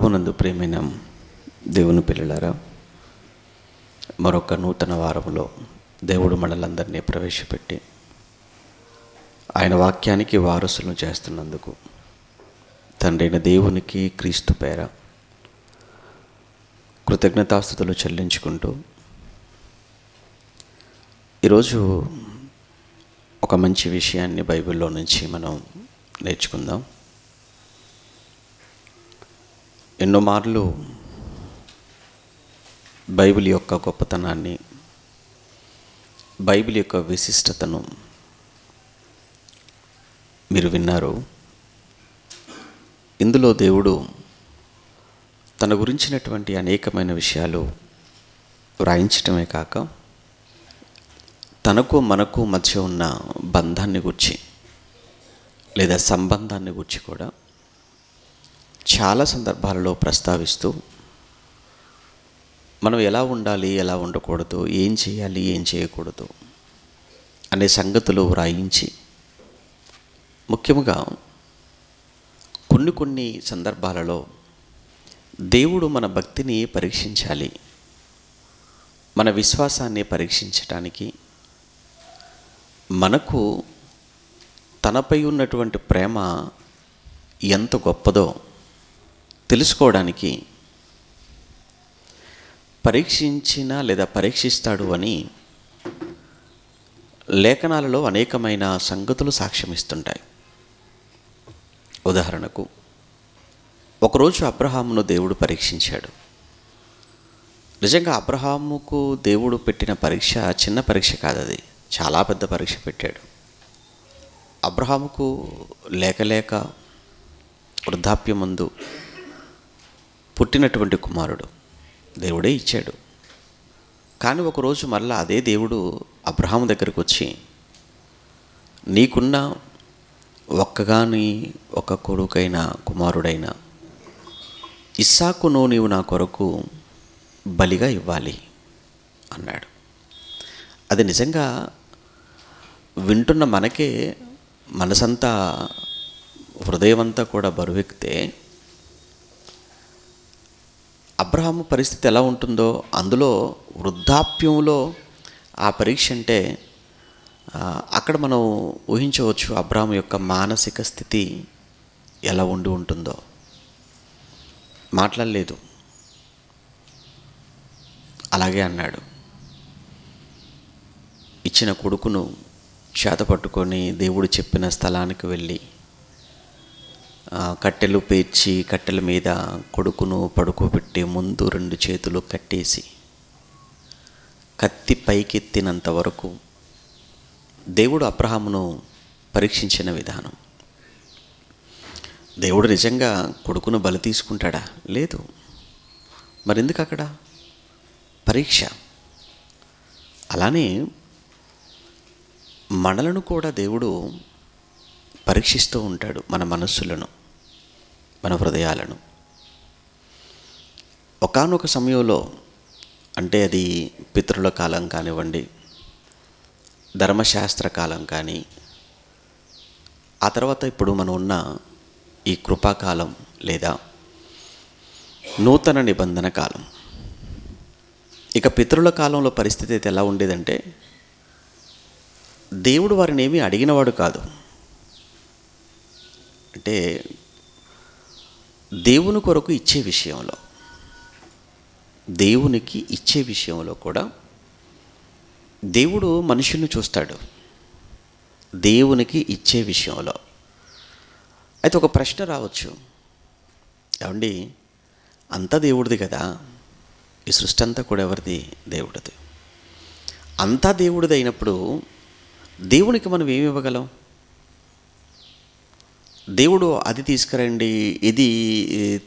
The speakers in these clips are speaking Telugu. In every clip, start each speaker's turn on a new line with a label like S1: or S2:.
S1: ప్రభునందు ప్రియమైన దేవుని పిల్లలారా, మరొక నూతన వారంలో దేవుడు మనలందరినీ ప్రవేశపెట్టి ఆయన వాక్యానికి వారసులను చేస్తున్నందుకు తండ్రైన దేవునికి క్రీస్తు పేర కృతజ్ఞతాస్తుతులు చెల్లించుకుంటూ ఈరోజు ఒక మంచి విషయాన్ని బైబిల్లో నుంచి మనం నేర్చుకుందాం. ఎన్నో మార్లు బైబిల్ యొక్క గొప్పతనాన్ని, బైబిల్ యొక్క విశిష్టతను మీరు విన్నారు. ఇందులో దేవుడు తన గురించినటువంటి అనేకమైన విషయాలు వ్రాయించటమే కాక తనకు మనకు మధ్య ఉన్న బంధాన్ని గురించి లేదా సంబంధాన్ని గురించి కూడా చాలా సందర్భాలలో ప్రస్తావిస్తూ మనం ఎలా ఉండాలి, ఎలా ఉండకూడదు, ఏం చేయాలి, ఏం చేయకూడదు అనే సంగతులు వ్రాయించి, ముఖ్యంగా కొన్ని సందర్భాలలో దేవుడు మన భక్తిని పరీక్షించాలి, మన విశ్వాసాన్ని పరీక్షించటానికి, మనకు తనపై ఉన్నటువంటి ప్రేమ ఎంత గొప్పదో తెలుసుకోవడానికి పరీక్షించిన లేదా పరీక్షిస్తాడు అని లేఖనాలలో అనేకమైన సంగతులు సాక్ష్యమిస్తుంటాయి. ఉదాహరణకు, ఒకరోజు అబ్రహామును దేవుడు పరీక్షించాడు. నిజంగా అబ్రహాముకు దేవుడు పెట్టిన పరీక్ష చిన్న పరీక్ష కాదు, అది చాలా పెద్ద పరీక్ష పెట్టాడు. అబ్రహాముకు లేక వృద్ధాప్యమందు పుట్టినటువంటి కుమారుడు దేవుడే ఇచ్చాడు. కానీ ఒకరోజు మళ్ళా అదే దేవుడు అబ్రహాము దగ్గరికి వచ్చి, నీకున్న ఒక్కగాని ఒక కొడుకైన కుమారుడైన ఇస్సాకును నీవు నా కొరకు బలిగా ఇవ్వాలి అన్నాడు. అది నిజంగా వింటున్న మనకే మనసంతా, హృదయమంతా కూడా బరువెక్కితే అబ్రహాము పరిస్థితి ఎలా ఉంటుందో, అందులో వృద్ధాప్యంలో ఆ పరీక్ష అంటే అక్కడ మనం ఊహించవచ్చు అబ్రహాము యొక్క మానసిక స్థితి ఎలా ఉంటుందో. మాట్లాడలేదు, అలాగే అన్నాడు. ఇచ్చిన కొడుకును చేత పట్టుకొని దేవుడు చెప్పిన స్థలానికి వెళ్ళి కట్టెలు పేర్చి కట్టెల మీద కొడుకును పడుకోబెట్టి ముందు 2 చేతులు కట్టేసి కత్తి పైకెత్తినంత వరకు దేవుడు అబ్రహామును పరీక్షించిన విధానం. దేవుడు నిజంగా కొడుకును బలి తీసుకుంటాడా? లేదు. మరెందుకు అక్కడ పరీక్ష? అలానే మనలను కూడా దేవుడు పరీక్షిస్తూ ఉంటాడు, మన మనస్సులను, మన హృదయాలను. ఒకానొక సమయంలో, అంటే అది పితరుల కాలం కానివ్వండి, ధర్మశాస్త్ర కాలం కానీ, ఆ తర్వాత ఇప్పుడు మనం ఉన్న ఈ కృపాకాలం లేదా నూతన నిబంధన కాలం. ఇక పితరుల కాలంలో పరిస్థితి అయితే ఎలా ఉండేదంటే, దేవుడు వారిని ఏమీ అడిగినవాడు కాదు. అంటే దేవుని కొరకు ఇచ్చే విషయంలో, దేవునికి ఇచ్చే విషయంలో కూడా దేవుడు మనుషుల్ని చూస్తాడు. దేవునికి ఇచ్చే విషయంలో అయితే ఒక ప్రశ్న రావచ్చు, ఏమండి అంతా దేవుడిది కదా, ఈ సృష్టి అంతా కూడా ఎవరిది? దేవుడిది. అంతా దేవుడిది అయినప్పుడు దేవునికి మనం ఏమి ఇవ్వగలం? దేవుడు అది తీసుకురండి, ఇది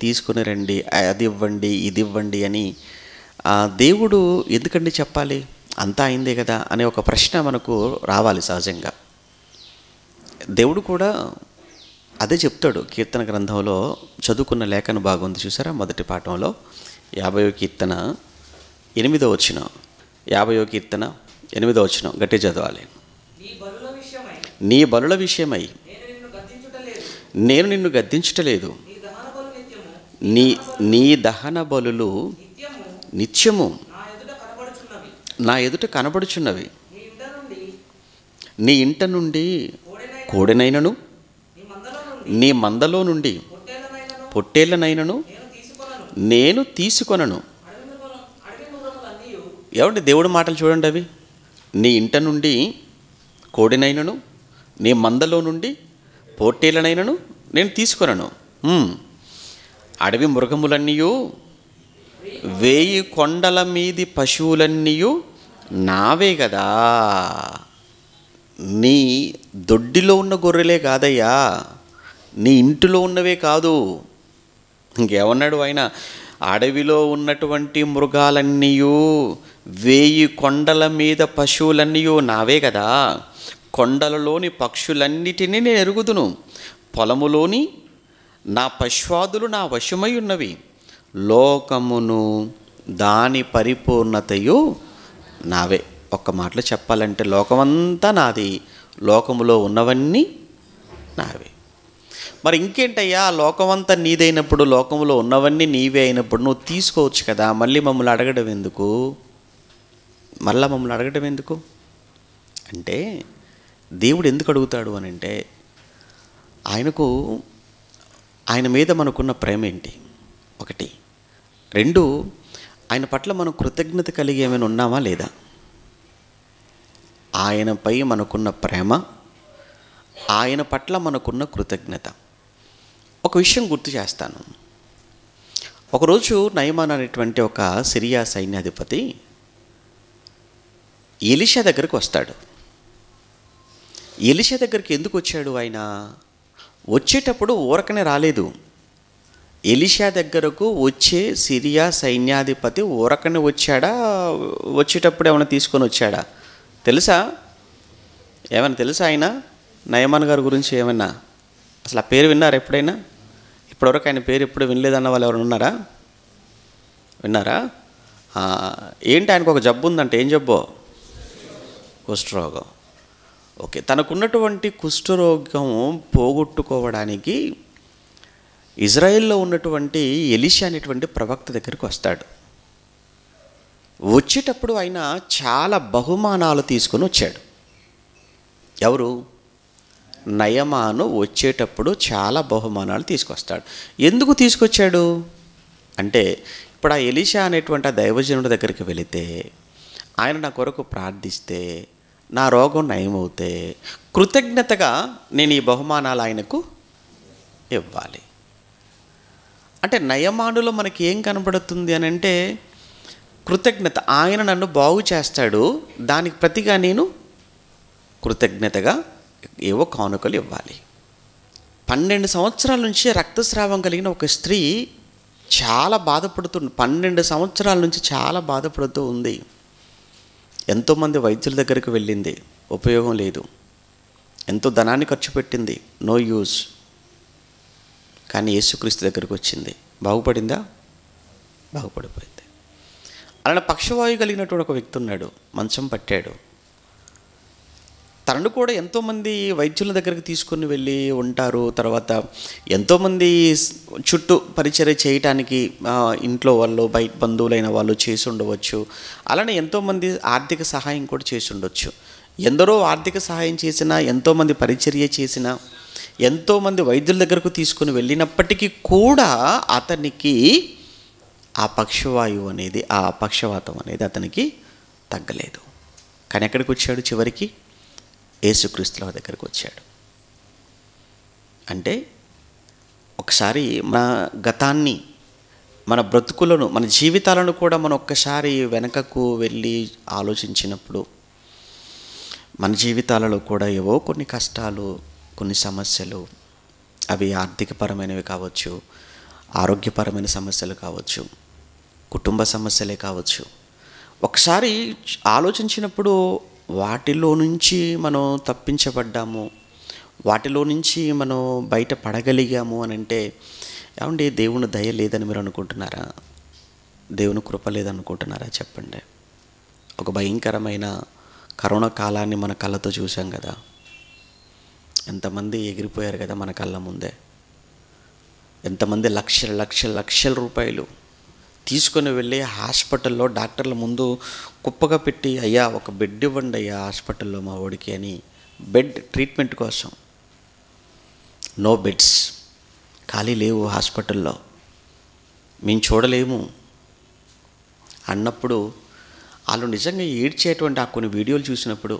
S1: తీసుకుని రండి, అది ఇవ్వండి, ఇది ఇవ్వండి అని దేవుడు ఎందుకండి చెప్పాలి? అంతా అయిందే కదా అనే ఒక ప్రశ్న మనకు రావాలి సహజంగా. దేవుడు కూడా అదే చెప్తాడు. కీర్తన గ్రంథంలో చదువుకున్న లేఖన భాగం ఉంది చూసారా, మొదటి పాఠంలో 50వ కీర్తన 8వ వచనం. 50వ కీర్తన 8వ వచనం గట్టి చదవాలి. నీ బలుల విషయమై నేను నిన్ను గద్దించుటలేదు, నీ నీ దహన బలులు నిత్యము నా ఎదుట కనబడుచున్నవి. నీ ఇంట నుండి కోడెనైనను నీ మందలో నుండి పొట్టేళ్ళనైనను నేను తీసుకొనను. ఏమంటే దేవుడి మాటలు చూడండి అవి. నీ ఇంట నుండి కోడెనైనను నీ మందలో నుండి పొట్టేళ్ళనైనను నేను తీసుకొనను. అడవి మృగములన్నీయు 1000 కొండల మీది పశువులన్నీయు నావే కదా. నీ దొడ్డిలో ఉన్న గొర్రెలే కాదయ్యా, నీ ఇంటిలో ఉన్నవే కాదు. ఇంకేమన్నాడు ఆయన? అడవిలో ఉన్నటువంటి మృగాలన్నీయు 1000 కొండల మీద పశువులన్నీయు నావే కదా. కొండలలోని పక్షులన్నిటినీ నేను ఎరుగుదును. పొలములోని నా పశ్వాదులు నా వశమై ఉన్నవి. లోకమును దాని పరిపూర్ణతయు నావే. ఒక్క మాటలో చెప్పాలంటే లోకమంతా నాది, లోకములో ఉన్నవన్నీ నావే. మరి ఇంకేంటయ్యా, లోకమంతా నీదైనప్పుడు, లోకములో ఉన్నవన్నీ నీవే అయినప్పుడు నువ్వు తీసుకోవచ్చు కదా, మళ్ళీ మమ్మల్ని అడగడం ఎందుకు? మమ్మల్ని అడగడం ఎందుకు అంటే, దేవుడు ఎందుకు అడుగుతాడు అని అంటే, ఆయన మీద మనకున్న ప్రేమ ఏంటి? 1. 2, ఆయన పట్ల మనం కృతజ్ఞత కలిగి ఏమైనా ఉన్నామా లేదా? ఆయనపై మనకున్న ప్రేమ, ఆయన పట్ల మనకున్న కృతజ్ఞత. ఒక విషయం గుర్తు చేస్తాను. ఒకరోజు నయమాన్ అనేటువంటి ఒక సిరియా సైన్యాధిపతి ఎలీషా దగ్గరికి వస్తాడు. ఎలీషా దగ్గరికి ఎందుకు వచ్చాడు? ఆయన వచ్చేటప్పుడు ఊరకనే రాలేదు. ఎలీషా దగ్గరకు వచ్చే సిరియా సైన్యాధిపతి ఊరకనే వచ్చాడా, వచ్చేటప్పుడు ఏమైనా తీసుకొని వచ్చాడా? తెలుసా? ఏమైనా తెలుసా ఆయన నయమాన్ గారి గురించి ఏమన్నా? అసలు ఆ పేరు విన్నారా ఎప్పుడైనా? ఇప్పటివరకు ఆయన పేరు ఎప్పుడు వినలేదన్న వాళ్ళు ఎవరైనా ఉన్నారా? విన్నారా? ఏంటి, ఆయనకు ఒక జబ్బు ఉందంటే. ఏం జబ్బో? కుష్ఠరోగం. ఓకే, తనకున్నటువంటి కుష్ఠరోగం పోగొట్టుకోవడానికి ఇజ్రాయెల్లో ఉన్నటువంటి ఎలీషా అనేటువంటి ప్రవక్త దగ్గరికి వస్తాడు. వచ్చేటప్పుడు ఆయన చాలా బహుమానాలు తీసుకొని వచ్చాడు. ఎవరు? నయమాను వచ్చేటప్పుడు చాలా బహుమానాలు తీసుకొస్తాడు. ఎందుకు తీసుకొచ్చాడు అంటే, ఇప్పుడు ఆ ఎలీషా అనేటువంటి ఆ దైవజనుడి దగ్గరికి వెళితే, ఆయన నా కొరకు ప్రార్థిస్తే, నా రోగం నయమవుతే కృతజ్ఞతగా నేను ఈ బహుమానాలు ఆయనకు ఇవ్వాలి. అంటే నయమానులో మనకి ఏం కనబడుతుంది అని అంటే, కృతజ్ఞత. ఆయన నన్ను బాగు చేస్తాడు, దానికి ప్రతిగా నేను కృతజ్ఞతగా ఏవో కానుకలు ఇవ్వాలి. 12 సంవత్సరాల నుంచి రక్తస్రావం కలిగిన ఒక స్త్రీ చాలా బాధపడుతుంది. 12 సంవత్సరాల నుంచి చాలా బాధపడుతూ ఉంది. ఎంతోమంది వైద్యుల దగ్గరికి వెళ్ళింది, ఉపయోగం లేదు. ఎంతో ధనాన్ని ఖర్చు పెట్టింది, నో యూజ్. కానీ యేసుక్రీస్తు దగ్గరికి వచ్చింది, బాగుపడిందా? బాగుపడిపోయింది. అలానే పక్షవాయు కలిగినటువంటి ఒక వ్యక్తి ఉన్నాడు, మంచం పట్టాడు. తనను కూడా ఎంతోమంది వైద్యుల దగ్గరికి తీసుకుని వెళ్ళి ఉంటారు. తర్వాత ఎంతోమంది చుట్టూ పరిచర్య చేయటానికి ఇంట్లో వాళ్ళు, బయట బంధువులైన వాళ్ళు చేసి ఉండవచ్చు. అలానే ఎంతోమంది ఆర్థిక సహాయం కూడా చేసి ఉండొచ్చు. ఎందరో ఆర్థిక సహాయం చేసినా, ఎంతోమంది పరిచర్య చేసినా, ఎంతోమంది వైద్యుల దగ్గరకు తీసుకుని వెళ్ళినప్పటికీ కూడా అతనికి ఆ పక్షవాయువు అనేది, ఆ పక్షవాతం అనేది అతనికి తగ్గలేదు. కానీ ఎక్కడికి వచ్చాడు? చివరికి యేసుక్రీస్తుల దగ్గరికి వచ్చాడు. అంటే ఒకసారి మన గతాన్ని, మన బ్రతుకులను, మన జీవితాలను కూడా మనం ఒక్కసారి వెనకకు వెళ్ళి ఆలోచించినప్పుడు, మన జీవితాలలో కూడా ఏవో కొన్ని కష్టాలు, కొన్ని సమస్యలు, అవి ఆర్థికపరమైనవి కావచ్చు, ఆరోగ్యపరమైన సమస్యలు కావచ్చు, కుటుంబ సమస్యలే కావచ్చు. ఒకసారి ఆలోచించినప్పుడు వాటిలో నుంచి మనం తప్పించబడ్డాము, వాటిలో నుంచి మనం బయట పడగలిగాము అని అంటే, ఏమండి దేవుని దయ లేదని మీరు అనుకుంటున్నారా? దేవుని కృప లేదనుకుంటున్నారా? చెప్పండి. ఒక భయంకరమైన కరోనా కాలాన్ని మన కళ్ళతో చూసాం కదా. ఎంతమంది ఎగిరిపోయారు కదా మన కళ్ళ ముందే. ఎంతమంది లక్షల లక్షల లక్షల రూపాయలు తీసుకొని వెళ్ళి హాస్పిటల్లో డాక్టర్ల ముందు కుప్పగా పెట్టి, అయ్యా ఒక బెడ్ ఇవ్వండి అయ్యా హాస్పిటల్లో మా వాడికి అని, బెడ్ ట్రీట్మెంట్ కోసం. నో బెడ్స్, ఖాళీ లేవు హాస్పిటల్లో, మేము చూడలేము అన్నప్పుడు వాళ్ళు నిజంగా ఏడ్చేటువంటి ఆ కొన్ని వీడియోలు చూసినప్పుడు,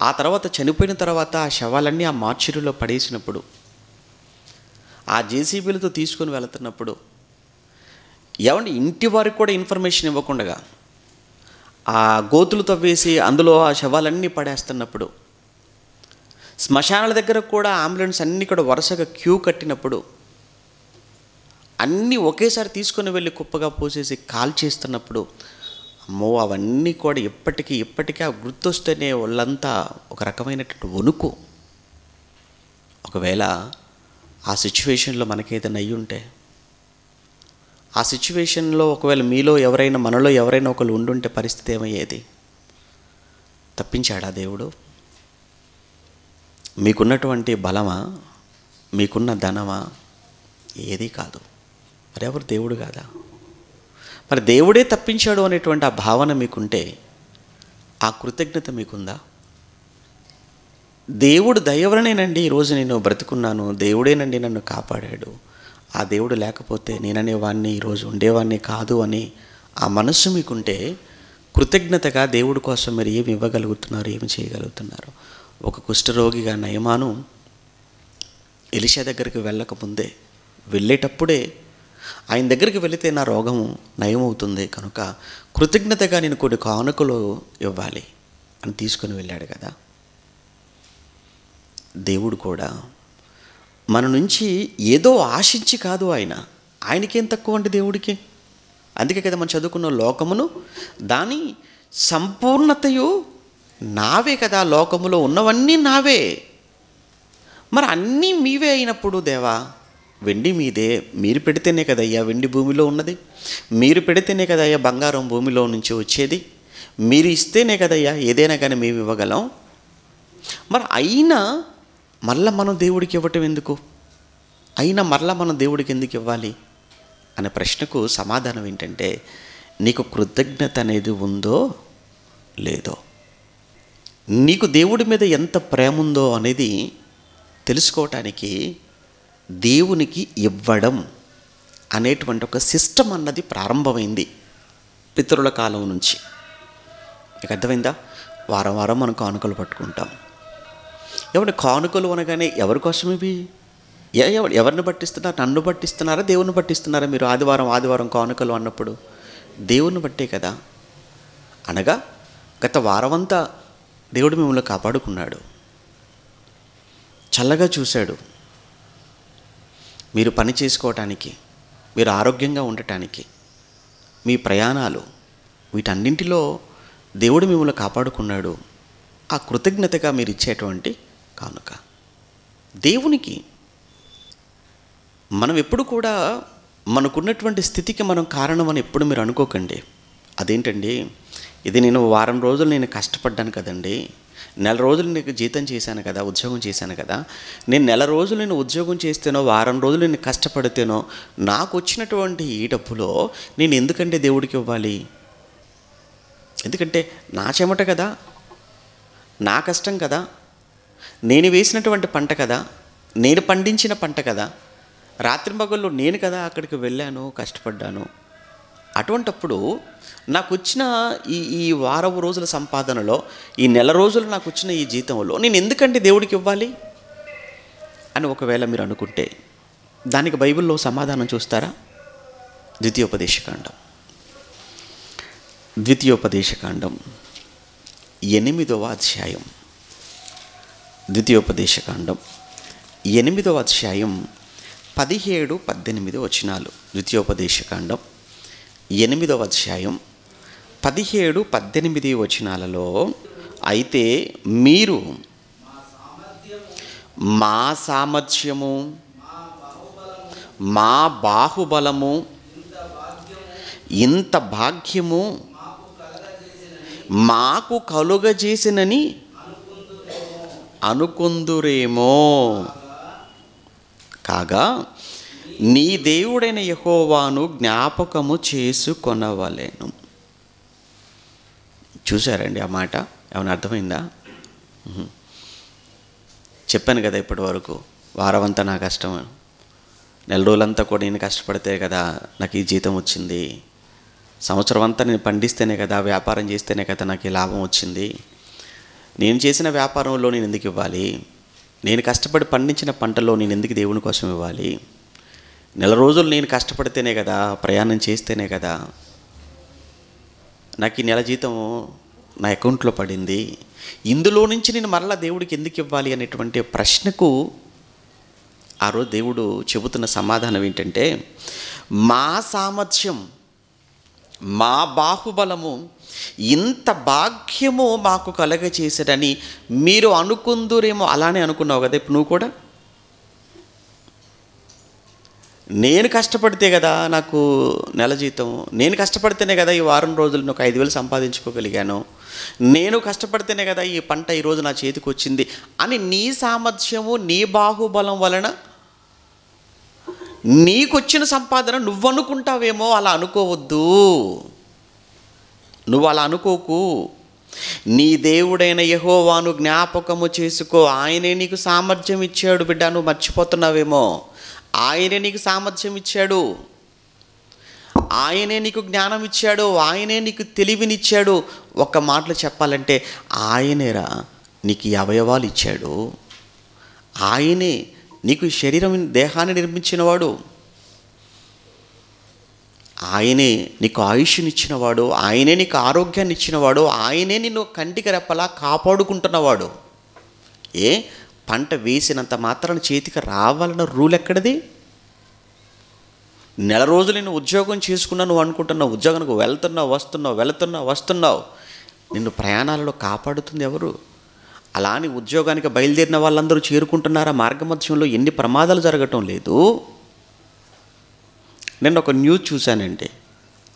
S1: ఆ తర్వాత చనిపోయిన తర్వాత ఆ శవాలన్నీ ఆ మార్చురీలో పడేసినప్పుడు, ఆ జేసీబీలతో తీసుకొని వెళుతున్నప్పుడు, ఏమంటే ఇంటి వారికి కూడా ఇన్ఫర్మేషన్ ఇవ్వకుండా ఆ గోతులు తవ్వేసి అందులో ఆ శవాలన్నీ పడేస్తున్నప్పుడు, శ్మశానాల దగ్గర కూడా అంబులెన్స్ అన్నీ కూడా వరుసగా క్యూ కట్టినప్పుడు, అన్నీ ఒకేసారి తీసుకొని వెళ్ళి కుప్పగా పోసేసి కాల్ చేస్తున్నప్పుడు, అమ్మో అవన్నీ కూడా ఇప్పటికీ ఆ గుర్తొస్తేనే వాళ్ళంతా ఒక రకమైనటువంటి వణుకు. ఒకవేళ ఆ సిచ్యువేషన్లో మనకేదైనా అయ్యి ఉంటే, ఆ సిచ్యువేషన్లో ఒకవేళ మీలో ఎవరైనా, మనలో ఎవరైనా ఒకరు ఉండుంటే పరిస్థితి ఏమయ్యేది? తప్పించాడా దేవుడు? మీకున్నటువంటి బలమా, మీకున్న ధనమా? ఏదీ కాదు. మరి ఎవరు దేవుడు కాదా? మరి దేవుడే తప్పించాడు అనేటువంటి ఆ భావన మీకుంటే, ఆ కృతజ్ఞత మీకుందా? దేవుడు దయ వలనేనండి ఈరోజు నేను బ్రతుకున్నాను, దేవుడేనండి నన్ను కాపాడాడు, ఆ దేవుడు లేకపోతే నేననేవాడిని ఈరోజు ఉండేవాడిని కాదు అని ఆ మనస్సు మీకుంటే, కృతజ్ఞతగా దేవుడి కోసం మీరు ఏమి ఇవ్వగలుగుతున్నారు, ఏమి చేయగలుగుతున్నారు? ఒక కుష్ఠరోగిగా నయమాను ఎలీషా దగ్గరికి వెళ్ళకముందే, వెళ్ళేటప్పుడే ఆయన దగ్గరికి వెళితే నా రోగము నయమవుతుంది కనుక కృతజ్ఞతగా నేను కొన్ని కానుకలు ఇవ్వాలి అని తీసుకొని వెళ్ళాడు కదా. దేవుడు కూడా మన నుంచి ఏదో ఆశించి కాదు, ఆయనకేం తక్కువ అండి దేవుడికి. అందుకే కదా మనం చదువుకున్న లోకమును దాని సంపూర్ణతయు నావే కదా, లోకములో ఉన్నవన్నీ నావే. మరి అన్నీ మీవే అయినప్పుడు దేవా, వెండి మీదే, మీరు పెడితేనే కదయ్యా వెండి భూమిలో ఉన్నది, మీరు పెడితేనే కదయ్యా బంగారం భూమిలో నుంచి వచ్చేది, మీరు ఇస్తేనే కదయ్యా ఏదైనా కానీ మేము ఇవ్వగలం. మరి అయినా మళ్ళా మనం దేవుడికి ఇవ్వటం ఎందుకు? అయినా మరలా మనం దేవుడికి ఎందుకు ఇవ్వాలి అనే ప్రశ్నకు సమాధానం ఏంటంటే, నీకు కృతజ్ఞత అనేది ఉందో లేదో, నీకు దేవుడి మీద ఎంత ప్రేమ ఉందో అనేది తెలుసుకోవటానికి దేవునికి ఇవ్వడం అనేటువంటి ఒక సిస్టమ్ అన్నది ప్రారంభమైంది పితరుల కాలం నుంచి. మీకు అర్థమైందా? వారం వారం మనం కానుకలు పట్టుకుంటాం. ఎవరి కానుకలు అనగానే ఎవరి కోసం ఇవి? ఎవరిని పట్టిస్తున్నారు? నన్ను పట్టిస్తున్నారా, దేవుని పట్టిస్తున్నారా? మీరు ఆదివారం కానుకలు అన్నప్పుడు దేవుని బట్టే కదా. అనగా గత వారమంతా దేవుడు మిమ్మల్ని కాపాడుకున్నాడు, చల్లగా చూశాడు, మీరు పని చేసుకోవటానికి, మీరు ఆరోగ్యంగా ఉండటానికి, మీ ప్రయాణాలు వీటన్నింటిలో దేవుడు మిమ్మల్ని కాపాడుకున్నాడు. ఆ కృతజ్ఞతగా మీరు ఇచ్చేటువంటి కానుక దేవునికి. మనం ఎప్పుడు కూడా మనకున్నటువంటి స్థితికి మనం కారణం అని ఎప్పుడు మీరు అనుకోకండి. అదేంటండి, ఇది నేను వారం రోజులు నేను కష్టపడ్డాను కదండి, నెల రోజులు నీకు జీతం చేశాను కదా, ఉద్యోగం చేశాను కదా, నేను నెల రోజులు నేను ఉద్యోగం చేస్తేనో వారం రోజులు నేను కష్టపడితేనో నాకు వచ్చినటువంటి ఈ డబ్బులో నేను ఎందుకంటే దేవుడికి ఇవ్వాలి? ఎందుకంటే నా చెమట కదా, నా కష్టం కదా, నేను వేసినటువంటి పంట కదా, నేను పండించిన పంట కదా, రాత్రింబగళ్ళు నేను కదా అక్కడికి వెళ్ళాను, కష్టపడ్డాను. అటువంటప్పుడు నాకు వచ్చిన ఈ వారం రోజుల సంపాదనలో, ఈ నెల రోజులు నాకు వచ్చిన ఈ జీతంలో నేను ఎందుకంటే దేవుడికి ఇవ్వాలి అని ఒకవేళ మీరు అనుకుంటే, దానికి బైబిల్లో సమాధానం చూస్తారా? ద్వితీయోపదేశకాండం 8వ అధ్యాయం, ద్వితీయోపదేశకాండం 8వ అధ్యాయం 17-18 వచనాలు. ద్వితీయోపదేశకాండం 8వ అధ్యాయం 17-18 వచనాలలో, అయితే మీరు మా సామర్థ్యము, మా బాహుబలము, ఇంత భాగ్యము మాకు కలుగజేసినని అనుకుందురేమో. కాగా నీ దేవుడైన యెహోవాను జ్ఞాపకము చేసుకొనవలెను. చూసారండి ఆ మాట? ఏమైనా అర్థమైందా? చెప్పాను కదా ఇప్పటి వరకు, వారమంతా నా కష్టం, నెల రోజులంతా కూడా నేను కష్టపడితే కదా నాకు ఈ జీతం వచ్చింది, సంవత్సరం అంతా నేను పండిస్తేనే కదా, వ్యాపారం చేస్తేనే కదా నాకు ఈ లాభం వచ్చింది, నేను చేసిన వ్యాపారంలో నేను ఎందుకు ఇవ్వాలి, నేను కష్టపడి పండించిన పంటలో నేను ఎందుకు దేవుని కోసం ఇవ్వాలి, నెల రోజులు నేను కష్టపడితేనే కదా, ప్రయాణం చేస్తేనే కదా నాకు ఈ నెల జీతం నా అకౌంట్లో పడింది, ఇందులో నుంచి నేను మరలా దేవుడికి ఎందుకు ఇవ్వాలి అనేటువంటి ప్రశ్నకు ఆ రోజు దేవుడు చెబుతున్న సమాధానం ఏంటంటే, మా సామర్థ్యం, మా బాహుబలము ఇంత భాగ్యము మాకు కలగచేసాడని మీరు అనుకుందురేమో. అలానే అనుకున్నావు కదా ఇప్పుడు నువ్వు కూడా. నేను కష్టపడితే కదా నాకు నెల జీతం, నేను కష్టపడితేనే కదా ఈ వారం రోజులు ఒక 5,000 సంపాదించుకోగలిగాను, నేను కష్టపడితేనే కదా ఈ పంట ఈరోజు నా చేతికి వచ్చింది అని నీ సామర్థ్యము, నీ బాహుబలం వలన నీకొచ్చిన సంపాదన నువ్వు అనుకుంటావేమో. అలా అనుకోవద్దు, నువ్వు అలా అనుకోకు. నీ దేవుడైన యెహోవాను జ్ఞాపకము చేసుకో. ఆయనే నీకు సామర్థ్యం ఇచ్చాడు బిడ్డ, నువ్వు మర్చిపోతున్నావేమో. ఆయనే నీకు సామర్థ్యం ఇచ్చాడు, ఆయనే నీకు జ్ఞానం ఇచ్చాడు, ఆయనే నీకు తెలివినిచ్చాడు. ఒక్క మాటలో చెప్పాలంటే ఆయనేరా నీకు ఈ అవయవాలు ఇచ్చాడు, ఆయనే నీకు శరీరం దేహాన్ని నిర్మించినవాడు, ఆయనే నీకు ఆయుష్నిచ్చినవాడు, ఆయనే నీకు ఆరోగ్యాన్ని ఇచ్చినవాడు, ఆయనే నిన్ను కంటికి రెప్పలా కాపాడుకుంటున్నవాడు. పంట వేసినంత మాత్రాన చేతికి రావాలన్న రూల్ ఎక్కడిది? నెల రోజులు నేను ఉద్యోగం చేసుకున్నా నువ్వు అనుకుంటున్నావు, ఉద్యోగానికి వస్తున్నావు, నిన్ను ప్రయాణాలలో కాపాడుతుంది ఎవరు? అలా అని ఉద్యోగానికి బయలుదేరిన వాళ్ళందరూ చేరుకుంటున్నారా? మార్గమధ్యంలో ఎన్ని ప్రమాదాలు జరగటం లేదు. నేను ఒక న్యూస్ చూశానండి,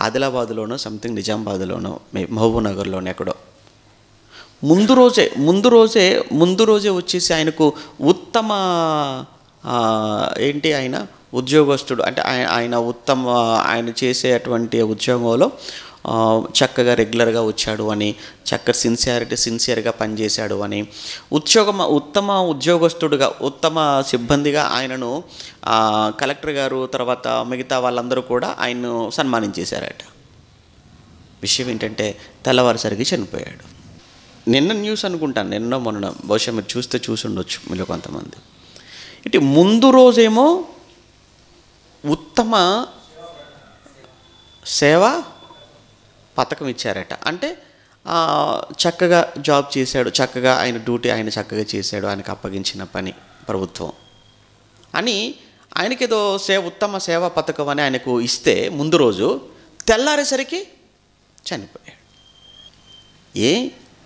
S1: ఆదిలాబాద్లోనో సంథింగ్ నిజామాబాద్లోనో మహబూబ్ నగర్లోనో ఎక్కడో. ముందు రోజే వచ్చేసి ఆయనకు ఉత్తమ ఆయన ఉద్యోగస్తుడు, అంటే ఆయన చేసేటువంటి ఉద్యోగంలో చక్కగా రెగ్యులర్గా వచ్చాడు అని, సిన్సియర్గా పనిచేశాడు అని, ఉత్తమ ఉద్యోగస్తుడుగా, ఉత్తమ సిబ్బందిగా ఆయనను కలెక్టర్ గారు తర్వాత మిగతా వాళ్ళందరూ కూడా ఆయన్ను సన్మానించేశారట. విషయం ఏంటంటే తెల్లవారుసరికి చనిపోయాడు. నిన్న న్యూస్ అనుకుంటాను, నిన్న మొన్న, బహుశా మీరు చూసి ఉండొచ్చు మీలో కొంతమంది. ఇటు ముందు రోజేమో ఉత్తమ సేవా పథకం ఇచ్చారట. అంటే చక్కగా జాబ్ చేశాడు, చక్కగా ఆయన డ్యూటీ ఆయన చక్కగా చేశాడు, ఆయనకు అప్పగించిన పని ప్రభుత్వం అని ఆయనకేదో ఉత్తమ సేవా పథకం అని ఆయనకు ఇస్తే ముందు రోజు తెల్లారేసరికి చనిపోయాడు.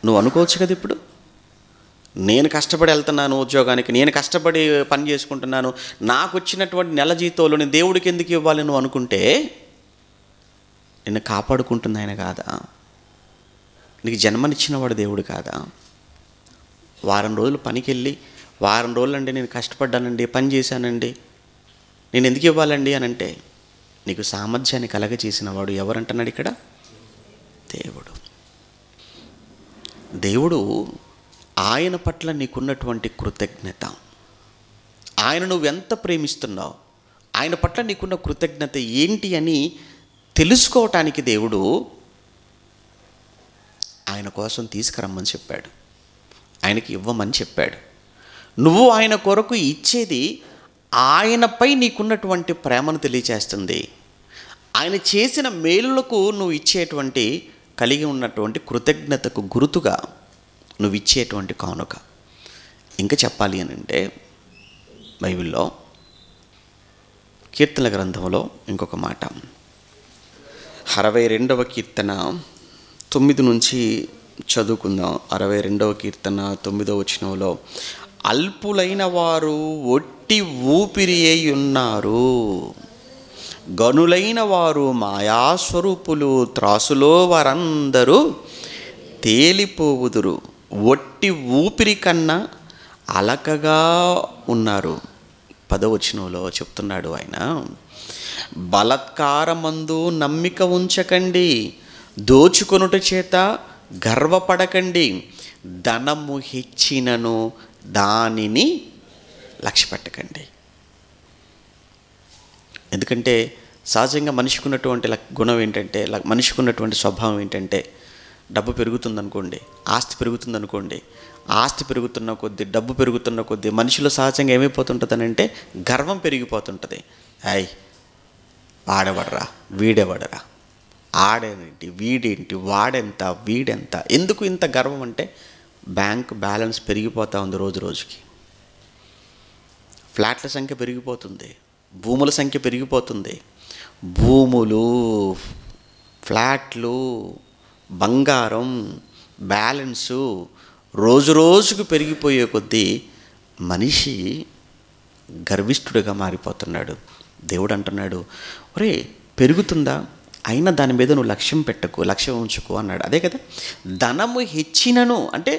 S1: నువ్వు అనుకోవచ్చు కదా, ఇప్పుడు నేను కష్టపడి వెళ్తున్నాను ఉద్యోగానికి, నేను కష్టపడి పని చేసుకుంటున్నాను, నాకు వచ్చినటువంటి నెల జీతంలో నేను దేవుడికి ఎందుకు ఇవ్వాలి నువ్వు అనుకుంటే, నిన్ను కాపాడుకుంటుంది ఆయన కాదా? నీకు జన్మనిచ్చినవాడు దేవుడు కాదా? వారం రోజులు పనికి వెళ్ళి, వారం రోజులండి నేను కష్టపడ్డానండి, పని చేశానండి, నేను ఎందుకు ఇవ్వాలండి అని అంటే, నీకు సామర్థ్యాన్ని కలగచేసిన వాడు ఎవరంటున్నాడు ఇక్కడ? దేవుడు. ఆయన పట్ల నీకున్నటువంటి కృతజ్ఞత, ఆయన నువ్వెంత ప్రేమిస్తున్నావు, ఆయన పట్ల నీకున్న కృతజ్ఞత ఏంటి అని తెలుసుకోవటానికి దేవుడు ఆయన కోసం తీసుకురమ్మని చెప్పాడు, ఆయనకి ఇవ్వమని చెప్పాడు. నువ్వు ఆయన కొరకు ఇచ్చేది ఆయనపై నీకున్నటువంటి ప్రేమను తెలియచేస్తుంది. ఆయన చేసిన మేలులకు నువ్వు ఇచ్చేటువంటి, కలిగి ఉన్నటువంటి కృతజ్ఞతకు గుర్తుగా నువ్వు ఇచ్చేటువంటి కానుక. ఇంకా చెప్పాలి అని అంటే బైబిల్లో కీర్తనల గ్రంథంలో ఇంకొక మాట, 62వ కీర్తన 9 నుంచి చదువుకుందాం. 62వ కీర్తన 9వ వచనంలో, అల్పులైన వారు ఒట్టి ఊపిరి అయి ఉన్నారు, గనులైన వారు మాయాస్వరూపులు, త్రాసులో వారందరూ తేలిపోవుదురు, ఒట్టి ఊపిరి కన్నా అలకగా ఉన్నారు, 10వ వచనంలో చెప్తున్నాడు ఆయన, బలాత్కారమందు నమ్మిక ఉంచకండి, దోచుకొనుట చేత గర్వపడకండి, ధనము హెచ్చినను దానిని లక్ష్యపెట్టకండి. ఎందుకంటే సహజంగా మనిషికి ఉన్నటువంటి గుణం ఏంటంటే, మనిషికి ఉన్నటువంటి స్వభావం ఏంటంటే, డబ్బు పెరుగుతుందనుకోండి, ఆస్తి పెరుగుతుందనుకోండి, ఆస్తి పెరుగుతున్న కొద్దీ, డబ్బు పెరుగుతున్న కొద్దీ మనిషిలో సహజంగా ఏమైపోతుంటుందనంటే గర్వం పెరిగిపోతుంటుంది. వాడెవడరా, వీడెవడరా, ఆడేంటి, వీడేంటి, వాడెంత, వీడెంత, ఎందుకు ఇంత గర్వం అంటే బ్యాంక్ బ్యాలెన్స్ పెరిగిపోతూ ఉంది రోజు రోజుకి. ఫ్లాట్ల సంఖ్య పెరిగిపోతుంది, భూముల సంఖ్య పెరిగిపోతుంది. భూములు, ఫ్లాట్లు, బంగారం, బ్యాలెన్సు రోజు రోజుకు పెరిగిపోయే కొద్దీ మనిషి గర్విష్ఠుడిగా మారిపోతున్నాడు. దేవుడు అంటున్నాడు, ఒరే పెరుగుతుందా, అయినా దాని మీద నువ్వు లక్ష్యం ఉంచుకో అన్నాడు. అదే కదా, ధనము హెచ్చినను అంటే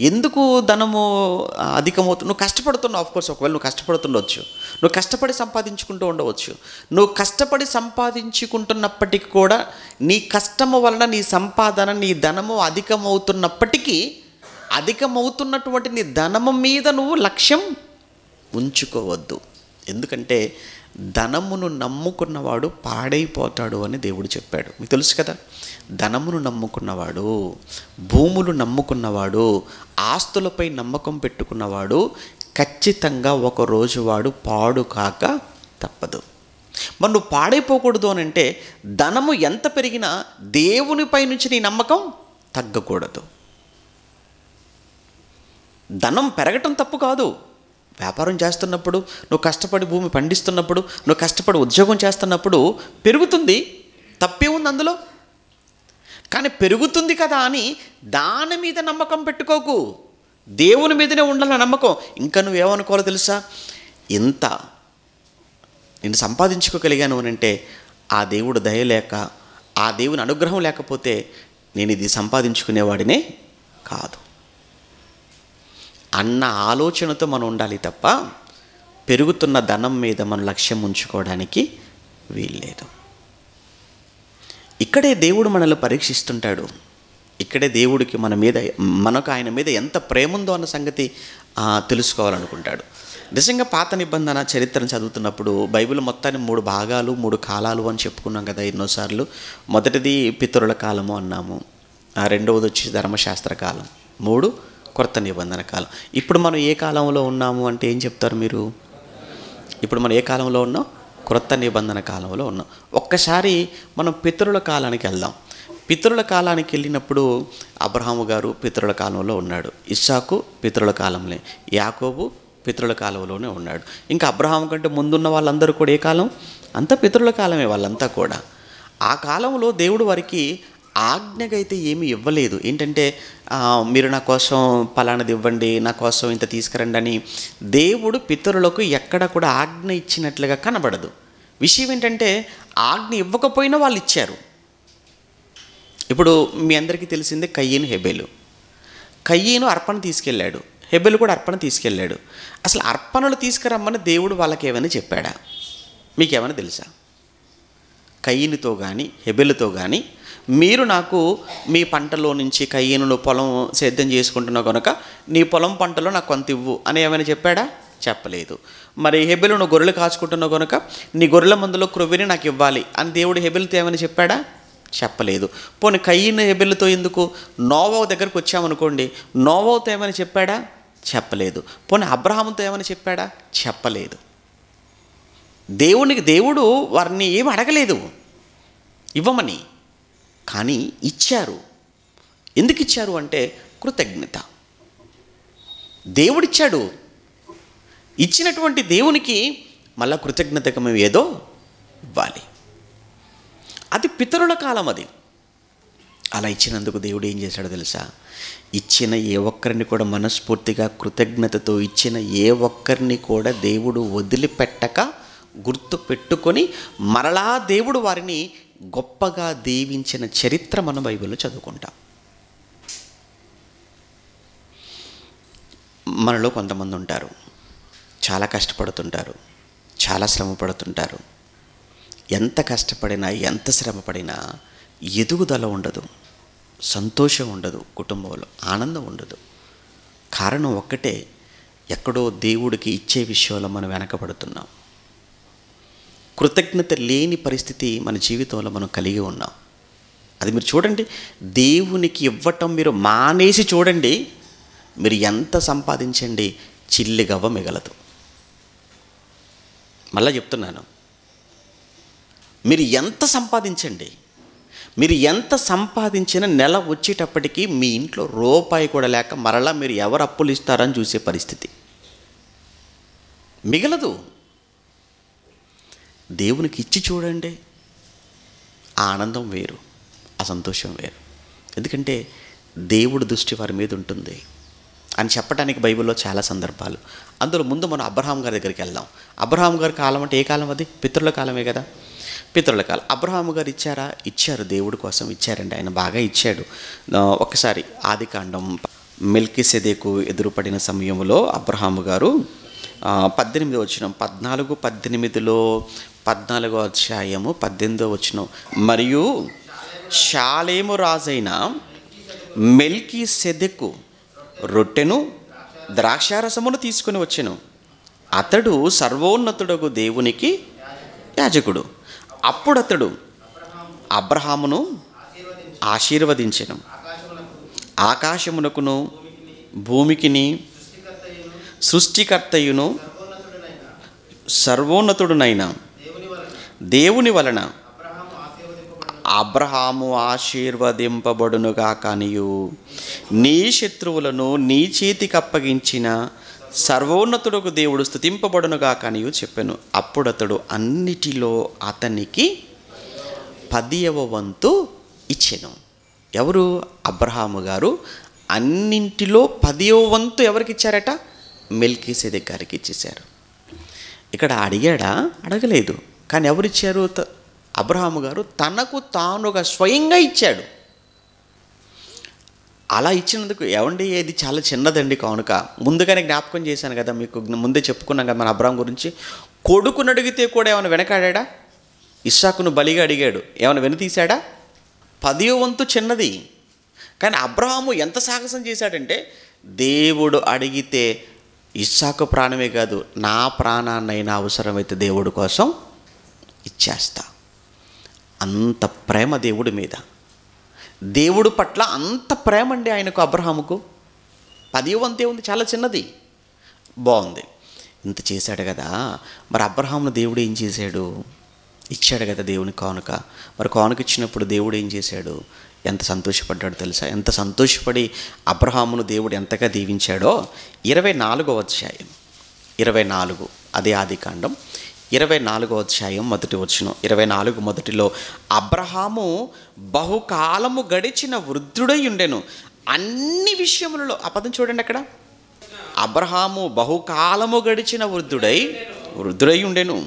S1: ఎందుకు ధనము అధికమవుతుంది? నువ్వు కష్టపడుతున్నావు, ఆఫ్కోర్స్ ఒకవేళ నువ్వు కష్టపడుతుండవచ్చు, నువ్వు కష్టపడి సంపాదించుకుంటూ ఉండవచ్చు. నువ్వు కష్టపడి సంపాదించుకుంటున్నప్పటికీ కూడా నీ కష్టము వలన నీ సంపాదన, నీ ధనము అధికమవుతున్నప్పటికీ అధికమవుతున్నటువంటి నీ ధనము మీద నువ్వు లక్ష్యం ఉంచుకోవద్దు. ఎందుకంటే ధనమును నమ్ముకున్నవాడు పాడైపోతాడు అని దేవుడు చెప్పాడు. మీకు తెలుసు కదా, ధనమును నమ్ముకున్నవాడు, భూములు నమ్ముకున్నవాడు, ఆస్తులపై నమ్మకం పెట్టుకున్నవాడు ఖచ్చితంగా ఒకరోజు వాడు పాడు కాక తప్పదు. మరి నువ్వు పాడైపోకూడదు అని అంటే ధనము ఎంత పెరిగినా దేవునిపై నుంచి నీ నమ్మకం తగ్గకూడదు. ధనం పెరగటం తప్పు కాదు. వ్యాపారం చేస్తున్నప్పుడు, నువ్వు కష్టపడి భూమి పండిస్తున్నప్పుడు, నువ్వు కష్టపడి ఉద్యోగం చేస్తున్నప్పుడు పెరుగుతుంది, తప్పే ఉంది అందులో. కానీ పెరుగుతుంది కదా అని దాని మీద నమ్మకం పెట్టుకోకు, దేవుని మీదనే ఉండాలన్న నమ్మకం. ఇంకా నువ్వేమనుకోవాలో తెలుసా, ఇంత నేను సంపాదించుకోగలిగాను అని అంటే ఆ దేవుడు దయ లేక, ఆ దేవుని అనుగ్రహం లేకపోతే నేను ఇది సంపాదించుకునేవాడినే కాదు అన్న ఆలోచనతో మనం ఉండాలి తప్ప పెరుగుతున్న ధనం మీద మనం లక్ష్యం ఉంచుకోవడానికి వీల్లేదు. ఇక్కడే దేవుడు మనల్ని పరీక్షిస్తుంటాడు. ఇక్కడే దేవుడికి మనకు ఆయన మీద ఎంత ప్రేమ ఉందో అన్న సంగతి తెలుసుకోవాలనుకుంటాడు. నిజంగా పాత నిబంధన చరిత్రను చదువుతున్నప్పుడు బైబిల్ మొత్తాన్ని 3 భాగాలు, 3 కాలాలు అని చెప్పుకున్నాం కదా ఎన్నోసార్లు. మొదటిది పితరుల కాలము అన్నాము, రెండవది వచ్చి ధర్మశాస్త్ర కాలం, 3 కొత్త నిబంధన కాలం. ఇప్పుడు మనం ఏ కాలంలో ఉన్నాము అంటే ఏం చెప్తారు మీరు? ఇప్పుడు మనం ఏ కాలంలో ఉన్నాం? క్రొత్త నిబంధన కాలంలో ఉన్నాం. ఒక్కసారి మనం పితరుల కాలానికి వెళ్దాం. పితరుల కాలానికి వెళ్ళినప్పుడు అబ్రహాము గారు పితరుల కాలంలో ఉన్నాడు, ఇస్సాకు పితరుల కాలంలో, యాకోబు పితరుల కాలంలోనే ఉన్నాడు. ఇంకా అబ్రహాము కంటే ముందున్న వాళ్ళందరూ కూడా ఏ కాలం? అంతా పితరుల కాలమే వాళ్ళంతా కూడా. ఆ కాలంలో దేవుడు వారికి ఆజ్ఞగా అయితే ఏమీ ఇవ్వలేదు. ఏంటంటే మీరు నా కోసం పలానది ఇవ్వండి, నా కోసం ఇంత తీసుకురండి అని దేవుడు పితరులకు ఎక్కడ కూడా ఆజ్ఞ ఇచ్చినట్లుగా కనబడదు. విషయం ఏంటంటే ఆజ్ఞ ఇవ్వకపోయినా వాళ్ళు ఇచ్చారు. ఇప్పుడు మీ అందరికీ తెలిసిందే కయ్యను, హెబెలు. కయ్యను అర్పణ తీసుకెళ్ళాడు, హెబెలు కూడా అర్పణ తీసుకెళ్ళాడు. అసలు అర్పణలు తీసుకురమ్మని దేవుడు వాళ్ళకి ఏమైనా చెప్పాడా? మీకేమైనా తెలుసా? కయ్యనుతో కానీ హెబెలుతో కానీ మీరు నాకు మీ పంటలో నుంచి కయ్యను పొలం సేద్యం చేసుకుంటున్నావు కనుక నీ పొలం పంటలో నాకు కొంత ఇవ్వు అని ఏమైనా చెప్పాడా? చెప్పలేదు. మరి హెబెలు నువ్వు గొర్రెలు కాచుకుంటున్నావు కనుక నీ గొర్రెల మందులో క్రొవ్విని నాకు ఇవ్వాలి అని దేవుడు హెబెలుతో ఏమైనా చెప్పాడా? చెప్పలేదు. పోనీ కయ్యను హెబెలుతో ఎందుకు? నోవహు దగ్గరకు వచ్చామనుకోండి, నోవహుతో ఏమైనా చెప్పాడా? చెప్పలేదు. పోనీ అబ్రహాముతో ఏమైనా చెప్పాడా? చెప్పలేదు. దేవుడు వారిని ఏమి అడగలేదు ఇవ్వమని, కానీ ఇచ్చారు. ఎందుకు ఇచ్చారు అంటే కృతజ్ఞత. దేవుడిచ్చాడు, ఇచ్చినటువంటి దేవునికి మళ్ళా కృతజ్ఞతగా మేము ఏదో ఇవ్వాలి. అది పితరుల కాలం. అది అలా ఇచ్చినందుకు దేవుడు ఏం చేశాడో తెలుసా? ఇచ్చిన ఏ ఒక్కరిని కూడా మనస్ఫూర్తిగా కృతజ్ఞతతో ఇచ్చిన ఏ ఒక్కరిని కూడా దేవుడు వదిలిపెట్టక గుర్తు పెట్టుకొని మరలా దేవుడు వారిని గొప్పగా దీవించిన చరిత్ర మనం బైబిల్లో చదువుకుంటాం. మనలో కొంతమంది ఉంటారు, చాలా కష్టపడుతుంటారు, చాలా శ్రమ పడుతుంటారు. ఎంత కష్టపడినా, ఎంత శ్రమ పడినా ఎదుగుదల ఉండదు, సంతోషం ఉండదు, కుటుంబంలో ఆనందం ఉండదు. కారణం ఒక్కటే, ఎక్కడో దేవుడికి ఇచ్చే విషయంలో మనం వెనకబడుతున్నాం. కృతజ్ఞత లేని పరిస్థితి మన జీవితంలో మనం కలిగి ఉన్నాం. అది మీరు చూడండి, దేవునికి ఇవ్వటం మీరు మానేసి చూడండి, మీరు ఎంత సంపాదించండి, చిల్లిగవ్వ మిగలదు. మళ్ళీ చెప్తున్నాను, మీరు ఎంత సంపాదించండి, మీరు ఎంత సంపాదించిన నెల వచ్చేటప్పటికి మీ ఇంట్లో రూపాయి కూడా లేక మరలా మీరు ఎవరు అప్పులు ఇస్తారని చూసే పరిస్థితి మిగలదు. దేవునికి ఇచ్చి చూడండి, ఆ ఆనందం వేరు, ఆ సంతోషం వేరు. ఎందుకంటే దేవుడి దృష్టి వారి మీద ఉంటుంది అని చెప్పడానికి బైబిల్లో చాలా సందర్భాలు. అందులో ముందు మనం అబ్రహాం గారి దగ్గరికి వెళ్దాం. అబ్రహాం గారి కాలం అంటే ఏ కాలం? అది పితరుల కాలమే కదా, పితరుల కాలం. అబ్రహాం గారు ఇచ్చారా? ఇచ్చారు, దేవుడి కోసం ఇచ్చారండి, ఆయన బాగా ఇచ్చాడు. ఒకసారి ఆదికాండం మెల్కీసెదెకు ఎదురుపడిన సమయంలో అబ్రహాము గారు 18వ వచనం, 14, 18లో 14వ అధ్యాయము 18వ వచనం, మరియు షాలేము రాజైన మెల్కీసెదెకు రొట్టెను ద్రాక్షారసమును తీసుకొని వచ్చెను. అతడు సర్వోన్నతుడగు దేవునికి యాజకుడు. అప్పుడు అతడు అబ్రహామును ఆశీర్వదించెను. ఆకాశమునకును భూమికిని సృష్టికర్తయును సర్వోన్నతుడునైన దేవుని వలన అబ్రహాము ఆశీర్వదింపబడునుగాకనియు నీ శత్రువులను నీ చేతికి అప్పగించిన సర్వోన్నతుడుకు దేవుడు స్తుతింపబడునుగాకనియు చెప్పెను. అప్పుడు అతడు అన్నిటిలో అతనికి 10వ వంతు ఇచ్చెను. ఎవరు? అబ్రహాము గారు అన్నింటిలో 10వ వంతు ఎవరికి ఇచ్చారట? మెల్కీసెదెకు గారికి ఇచ్చేశారు. ఇక్కడ అడిగాడా? అడగలేదు. కానీ ఎవరిచ్చారు? అబ్రహాము గారు తనకు తానుగా స్వయంగా ఇచ్చాడు. అలా ఇచ్చినందుకు ఏమండి, ఇది చాలా చిన్నదండి కానుక. ముందుగానే జ్ఞాపకం చేశాను కదా, మీకు ముందే చెప్పుకున్నాం కదా మన అబ్రహాం గురించి. కొడుకును అడిగితే కూడా ఏమైనా వెనకాడా? ఇస్సాకును బలిగా అడిగాడు, ఏమైనా వెనుతీశాడా? 10వ వంతు చిన్నది. కానీ అబ్రహాము ఎంత సాహసం చేశాడంటే, దేవుడు అడిగితే ఇస్సాకు ప్రాణమే కాదు, నా ప్రాణాన్నైనా అవసరమైతే దేవుడి కోసం ఇచ్చేస్తా. అంత ప్రేమ దేవుడి మీద, దేవుడు పట్ల అంత ప్రేమ అండి ఆయనకు, అబ్రహాముకు. 10వ వంతే ఉంది, చాలా చిన్నది. బాగుంది, ఇంత చేశాడు కదా. మరి అబ్రహామును దేవుడు ఏం చేశాడు? ఇచ్చాడు కదా దేవుని కానుక. మరి కానుక ఇచ్చినప్పుడు దేవుడు ఏం చేశాడు? ఎంత సంతోషపడ్డాడు తెలుసా? ఎంత సంతోషపడి అబ్రహామును దేవుడు ఎంతగా దీవించాడో. 24వ అధ్యాయం 24, అదే ఆదికాండం 24వ అధ్యాయం 1వ వచనం. 24 మొదటిలో, అబ్రహాము బహుకాలము గడిచిన వృద్ధుడై ఉండెను, అన్ని విషయములలో. ఆ పదం చూడండి అక్కడ. అబ్రహాము బహుకాలము గడిచిన వృద్ధుడై ఉండెను,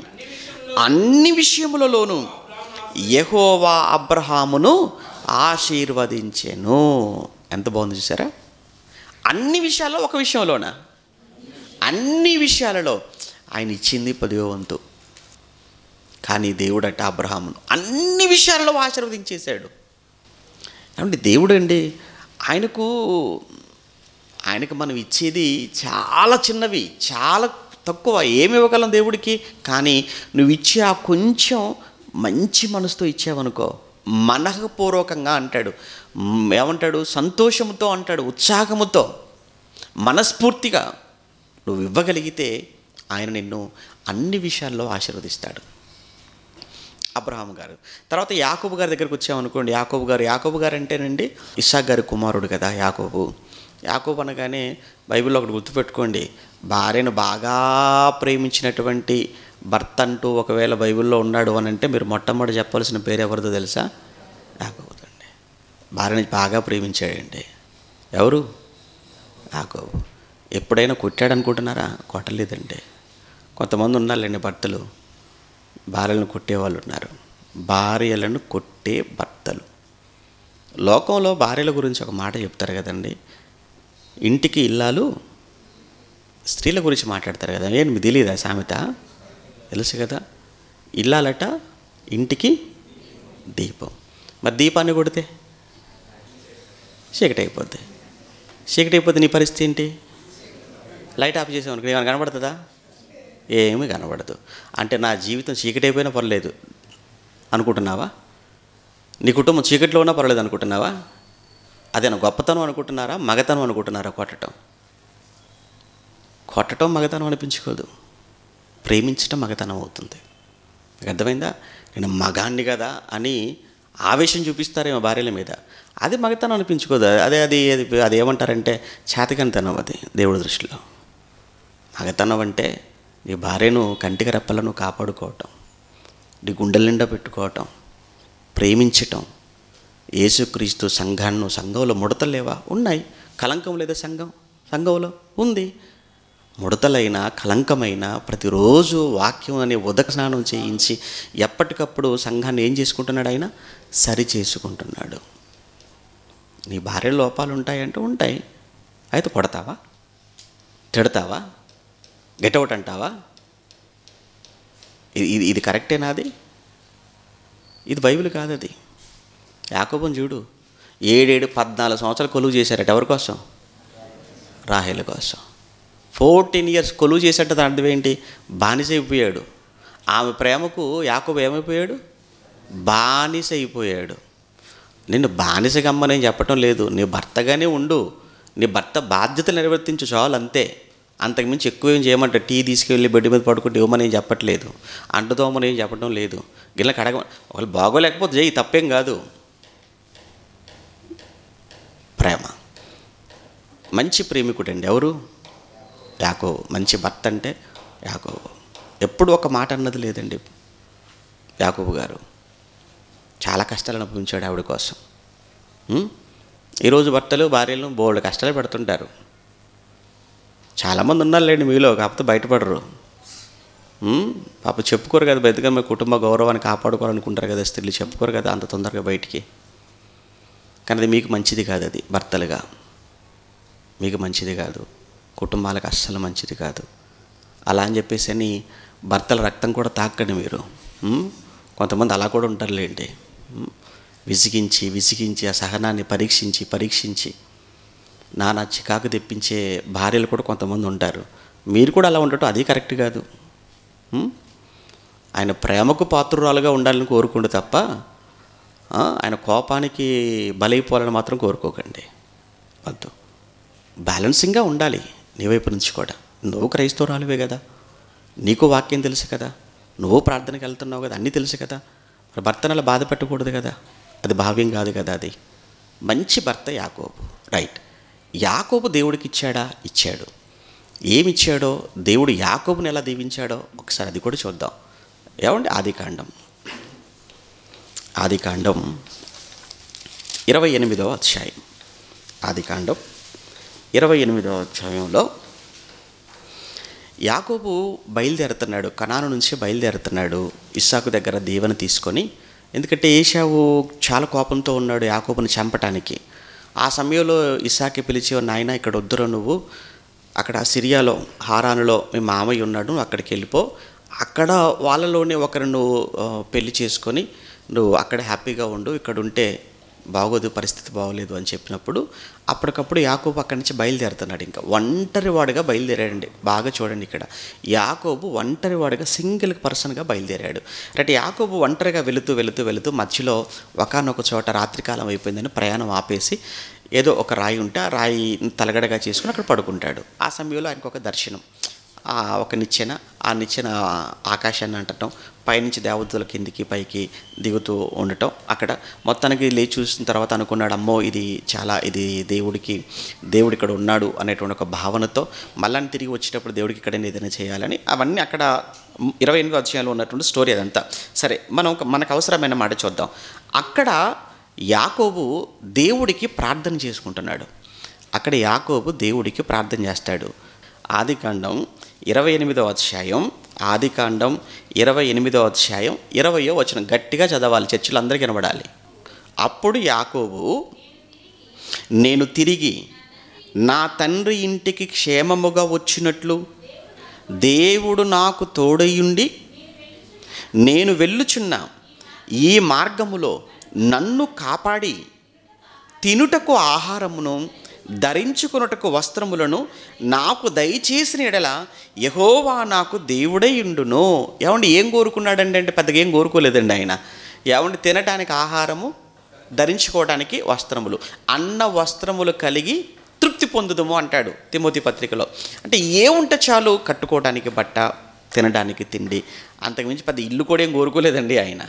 S1: అన్ని విషయములలోనూ యెహోవా అబ్రహామును ఆశీర్వదించెను. ఎంత బాగుంది చూసారా? అన్ని విషయాల్లో, ఒక విషయంలోనా? అన్ని విషయాలలో ఆయన ఇచ్చింది 10వ వంతు. కానీ దేవుడట అబ్రహామును అన్ని విషయాల్లో ఆశీర్వదించేశాడు. ఏమంటే దేవుడు అండి, ఆయనకు మనం ఇచ్చేది చాలా చిన్నవి, చాలా తక్కువ. ఏమి ఇవ్వగలం దేవుడికి? కానీ నువ్వు ఇచ్చే ఆ కొంచెం మంచి మనసుతో ఇచ్చావనుకో, మనఃపూర్వకంగా అంటాడు, ఏమంటాడు? సంతోషంతో అంటాడు, ఉత్సాహముతో, మనస్ఫూర్తిగా నువ్వు ఇవ్వగలిగితే ఆయన నిన్ను అన్ని విషయాల్లో ఆశీర్వదిస్తాడు. అబ్రహాం గారు. తర్వాత యాకోబు గారి దగ్గరికి వచ్చామనుకోండి. యాకోబు గారు అంటేనండి ఇస్సాకు గారి కుమారుడు కదా యాకోబు. యాకోబు అనగానే బైబిల్లో ఒకటి గుర్తుపెట్టుకోండి, భార్యను బాగా ప్రేమించినటువంటి భర్త అంటూ ఒకవేళ బైబిల్లో ఉన్నాడు అని అంటే మీరు మొట్టమొదటి చెప్పాల్సిన పేరు ఎవరిదో తెలుసా? యాకోబుదండి. భార్యని బాగా ప్రేమించాడండి. ఎవరు? యాకోబు. ఎప్పుడైనా కొట్టాడు అనుకుంటున్నారా? కొట్టలేదండి. కొంతమంది ఉన్నారులేండి భర్తలు, భార్యలను కొట్టేవాళ్ళు ఉన్నారు. భార్యలను కొట్టే భర్తలు. లోకంలో భార్యల గురించి ఒక మాట చెప్తారు కదండి, ఇంటికి ఇల్లాలు స్త్రీల గురించి మాట్లాడతారు కదా. మీకు తెలియదా సామెత? తెలుసు కదా, ఇల్లాలట ఇంటికి దీపం. మరి దీపాన్ని కొడితే చీకటి అయిపోద్ది. చీకటి అయిపోతే నీ పరిస్థితి ఏంటి? లైట్ ఆఫ్ చేసామనుకో ఏమైనా కనబడుతుందా? ఏమీ కనబడదు. అంటే నా జీవితం చీకటి అయిపోయినా పర్లేదు అనుకుంటున్నావా? నీ కుటుంబం చీకటిలో ఉన్నా పర్లేదు అనుకుంటున్నావా? అదేనా గొప్పతనం అనుకుంటున్నారా? మగతనం అనుకుంటున్నారా? కొట్టడం మగతనం అనిపించుకోదు, ప్రేమించడం మగతనం అవుతుంది. మీకు అర్థమైందా? నేను మగాన్ని కదా అని ఆవేశం చూపిస్తారేమో భార్యల మీద, అది మగతనం అనిపించుకోదు. అది ఏమంటారంటే చేతకంతనం. అది దేవుడి దృష్టిలో మగతనం అంటే నీ భార్యను కంటికి రెప్పలను కాపాడుకోవటం, నీ గుండెల నిండా పెట్టుకోవటం, ప్రేమించటం. యేసుక్రీస్తు సంఘంలో ముడతలు లేవా? ఉన్నాయి. కలంకం లేదా సంఘంలో ఉంది. ముడతలైన కలంకమైన ప్రతిరోజు వాక్యం అనే ఉదక స్నానం చేయించి ఎప్పటికప్పుడు సంఘాన్ని ఏం చేసుకుంటున్నాడు? ఆయన సరి చేసుకుంటున్నాడు. నీ భార్య లోపాలు ఉంటాయంటే ఉంటాయి. అయితే కొడతావా? తిడతావా? గెటౌట్ అంటావా? ఇది కరెక్టేనా? ఇది బైబిల్ కాదు. అది యాకోబుని చూడు, 14 సంవత్సరాలు కొలువు చేశారట. ఎవరి కోసం? రాహేలు కోసం. 14 years కొలువు చేసేట. దాని అర్థం ఏంటి? బానిస అయిపోయాడు. ఆమె ప్రేమకు యాకోబు ఏమైపోయాడు? బానిస అయిపోయాడు. నిన్ను బానిసగమ్మని చెప్పటం లేదు, నీ భర్తగానే ఉండు, నీ భర్త బాధ్యతలు నిర్వర్తించు చాలు, అంతే. అంతకుమించి ఎక్కువ ఏం చేయమంటే టీ తీసుకెళ్ళి బెడ్ మీద పడుకుంటే ఇవ్వమని ఏం చెప్పట్లేదు, అంటుతోమని ఏం చెప్పడం లేదు, గిల్ల కడగ ఒకళ్ళు బాగోలేకపోతే చేయి, తప్పేం కాదు. ప్రేమ. మంచి ప్రేమికుడండి ఎవరు? యాకోబు. మంచి భర్త అంటే యాకోబు. ఎప్పుడు ఒక మాట అన్నది లేదండి యాకోబు గారు. చాలా కష్టాలు అనుభవించాడు ఆవిడ కోసం. ఈరోజు భర్తలు భార్యలను బోల్డ్ కష్టాలు పెడుతుంటారు. చాలామంది ఉన్నారులేండి మీలో, కాకపోతే బయటపడరు. పాప చెప్పుకోరు కదా, బయటగా కుటుంబ గౌరవాన్ని కాపాడుకోవాలనుకుంటారు కదా స్త్రీలు, చెప్పుకోరు కదా అంత తొందరగా బయటికి. కానీ అది మీకు మంచిది కాదు. అది భర్తలుగా మీకు మంచిది కాదు, కుటుంబాలకు అస్సలు మంచిది కాదు. అలా అని చెప్పేసి అని భర్తల రక్తం కూడా తాకండి మీరు. కొంతమంది అలా కూడా ఉంటారులేండి. విసిగించి ఆ సహనాన్ని పరీక్షించి నానా చికాకు తెప్పించే భార్యలు కూడా కొంతమంది ఉంటారు. మీరు కూడా అలా ఉండటం అది కరెక్ట్ కాదు. ఆయన ప్రేమకు పాత్రురాలుగా ఉండాలని కోరుకోండి తప్ప ఆయన కోపానికి బలైపోవాలని మాత్రం కోరుకోకండి. వద్దు. బ్యాలెన్సింగ్గా ఉండాలి నీ వైపు నుంచి కూడా. నువ్వు క్రైస్తవురాలువే కదా, నీకు వాక్యం తెలుసు కదా, నువ్వు ప్రార్థనకి వెళ్తున్నావు కదా, అన్నీ తెలుసు కదా. మరి భర్తను అలా బాధ పెట్టకూడదు కదా, అది భావ్యం కాదు కదా. అది మంచి భర్త యాకోబు. రైట్. యాకోబు దేవుడికి ఇచ్చాడు. ఏమిచ్చాడో, దేవుడు యాకోబుని ఎలా దీవించాడో ఒకసారి అది కూడా చూద్దాం. ఏమండి? ఆదికాండం 28వ అధ్యాయం. ఆదికాండం 28వ అధ్యాయంలో యాకోబు బయలుదేరుతున్నాడు, కనాను నుంచి బయలుదేరుతున్నాడు ఇస్సాకు దగ్గర దీవెన తీసుకొని. ఎందుకంటే ఏశావు చాలా కోపంతో ఉన్నాడు యాకోబుని చంపటానికి. ఆ సమయంలో ఇస్సాకి పిలిచి, నాయన ఇక్కడ వద్దురా, నువ్వు అక్కడ సిరియాలో హారానులో మీ మామయ్య ఉన్నాడు, అక్కడికి వెళ్ళిపో, అక్కడ వాళ్ళలోనే ఒకరు నువ్వు పెళ్లి చేసుకొని నువ్వు అక్కడ హ్యాపీగా ఉండు, ఇక్కడ ఉంటే బాగోదు, పరిస్థితి బాగోలేదు అని చెప్పినప్పుడు అప్పటికప్పుడు యాకోబు అక్కడి నుంచి బయలుదేరుతున్నాడు. ఇంకా ఒంటరివాడుగా బయలుదేరాడండి. బాగా చూడండి, ఇక్కడ యాకోబు ఒంటరివాడుగా సింగిల్ పర్సన్గా బయలుదేరాడు. రైట్. యాకోబు ఒంటరిగా వెళుతూ మధ్యలో ఒకానొక చోట రాత్రికాలం అయిపోయిందని ప్రయాణం ఆపేసి ఏదో ఒక రాయి ఉంటే ఆ రాయి తలగడగా చేసుకుని అక్కడ పడుకుంటాడు. ఆ సమయంలో ఆయనకు ఒక దర్శనం, ఒక నిచ్చెన, ఆ నిచ్చెన ఆకాశాన్ని అంటటం, పైనుంచి దేవతల కిందికి పైకి దిగుతూ ఉండటం. అక్కడ మొత్తానికి లేచి చూసిన తర్వాత అనుకున్నాడు, అమ్మో ఇది దేవుడు ఇక్కడ ఉన్నాడు అనేటువంటి ఒక భావనతో మళ్ళీ తిరిగి వచ్చేటప్పుడు దేవుడికి ఇక్కడైనా ఏదైనా చేయాలని, అవన్నీ అక్కడ 28వ అధ్యాయంలో ఉన్నటువంటి స్టోరీ అదంతా. సరే, మనకు అవసరమైన మాట చూద్దాం. అక్కడ యాకోబు దేవుడికి ప్రార్థన చేసుకుంటున్నాడు. అక్కడ యాకోబు దేవుడికి ప్రార్థన చేస్తాడు. ఆదికాండం 28వ అధ్యాయం, ఆదికాండం 28వ అధ్యాయం 20వ వచనం గట్టిగా చదవాలి, చర్చిలో అందరికీ వినబడాలి. అప్పుడు యాకోబు, నేను తిరిగి నా తండ్రి ఇంటికి క్షేమముగా వచ్చినట్లు దేవుడు నాకు తోడయుండి నేను వెళ్ళుచున్న ఈ మార్గములో నన్ను కాపాడి తినుటకు ఆహారమును ధరించుకొనుటకు వస్త్రములను నాకు దయచేసిన ఎడల యెహోవా నాకు దేవుడై ఉండును. ఏమండి ఏం కోరుకున్నాడండి అంటే పెద్దగా ఏం కోరుకోలేదండి ఆయన. ఏమండి తినటానికి ఆహారము, ధరించుకోవడానికి వస్త్రములు, అన్న వస్త్రములు కలిగి తృప్తి పొందుదము అంటాడు తిమోతి పత్రికలో. అంటే ఏముంటే చాలు, కట్టుకోవడానికి బట్ట, తినడానికి తిండి, అంతకుమించి పెద్ద ఇల్లు కూడా ఏం కోరుకోలేదండి ఆయన.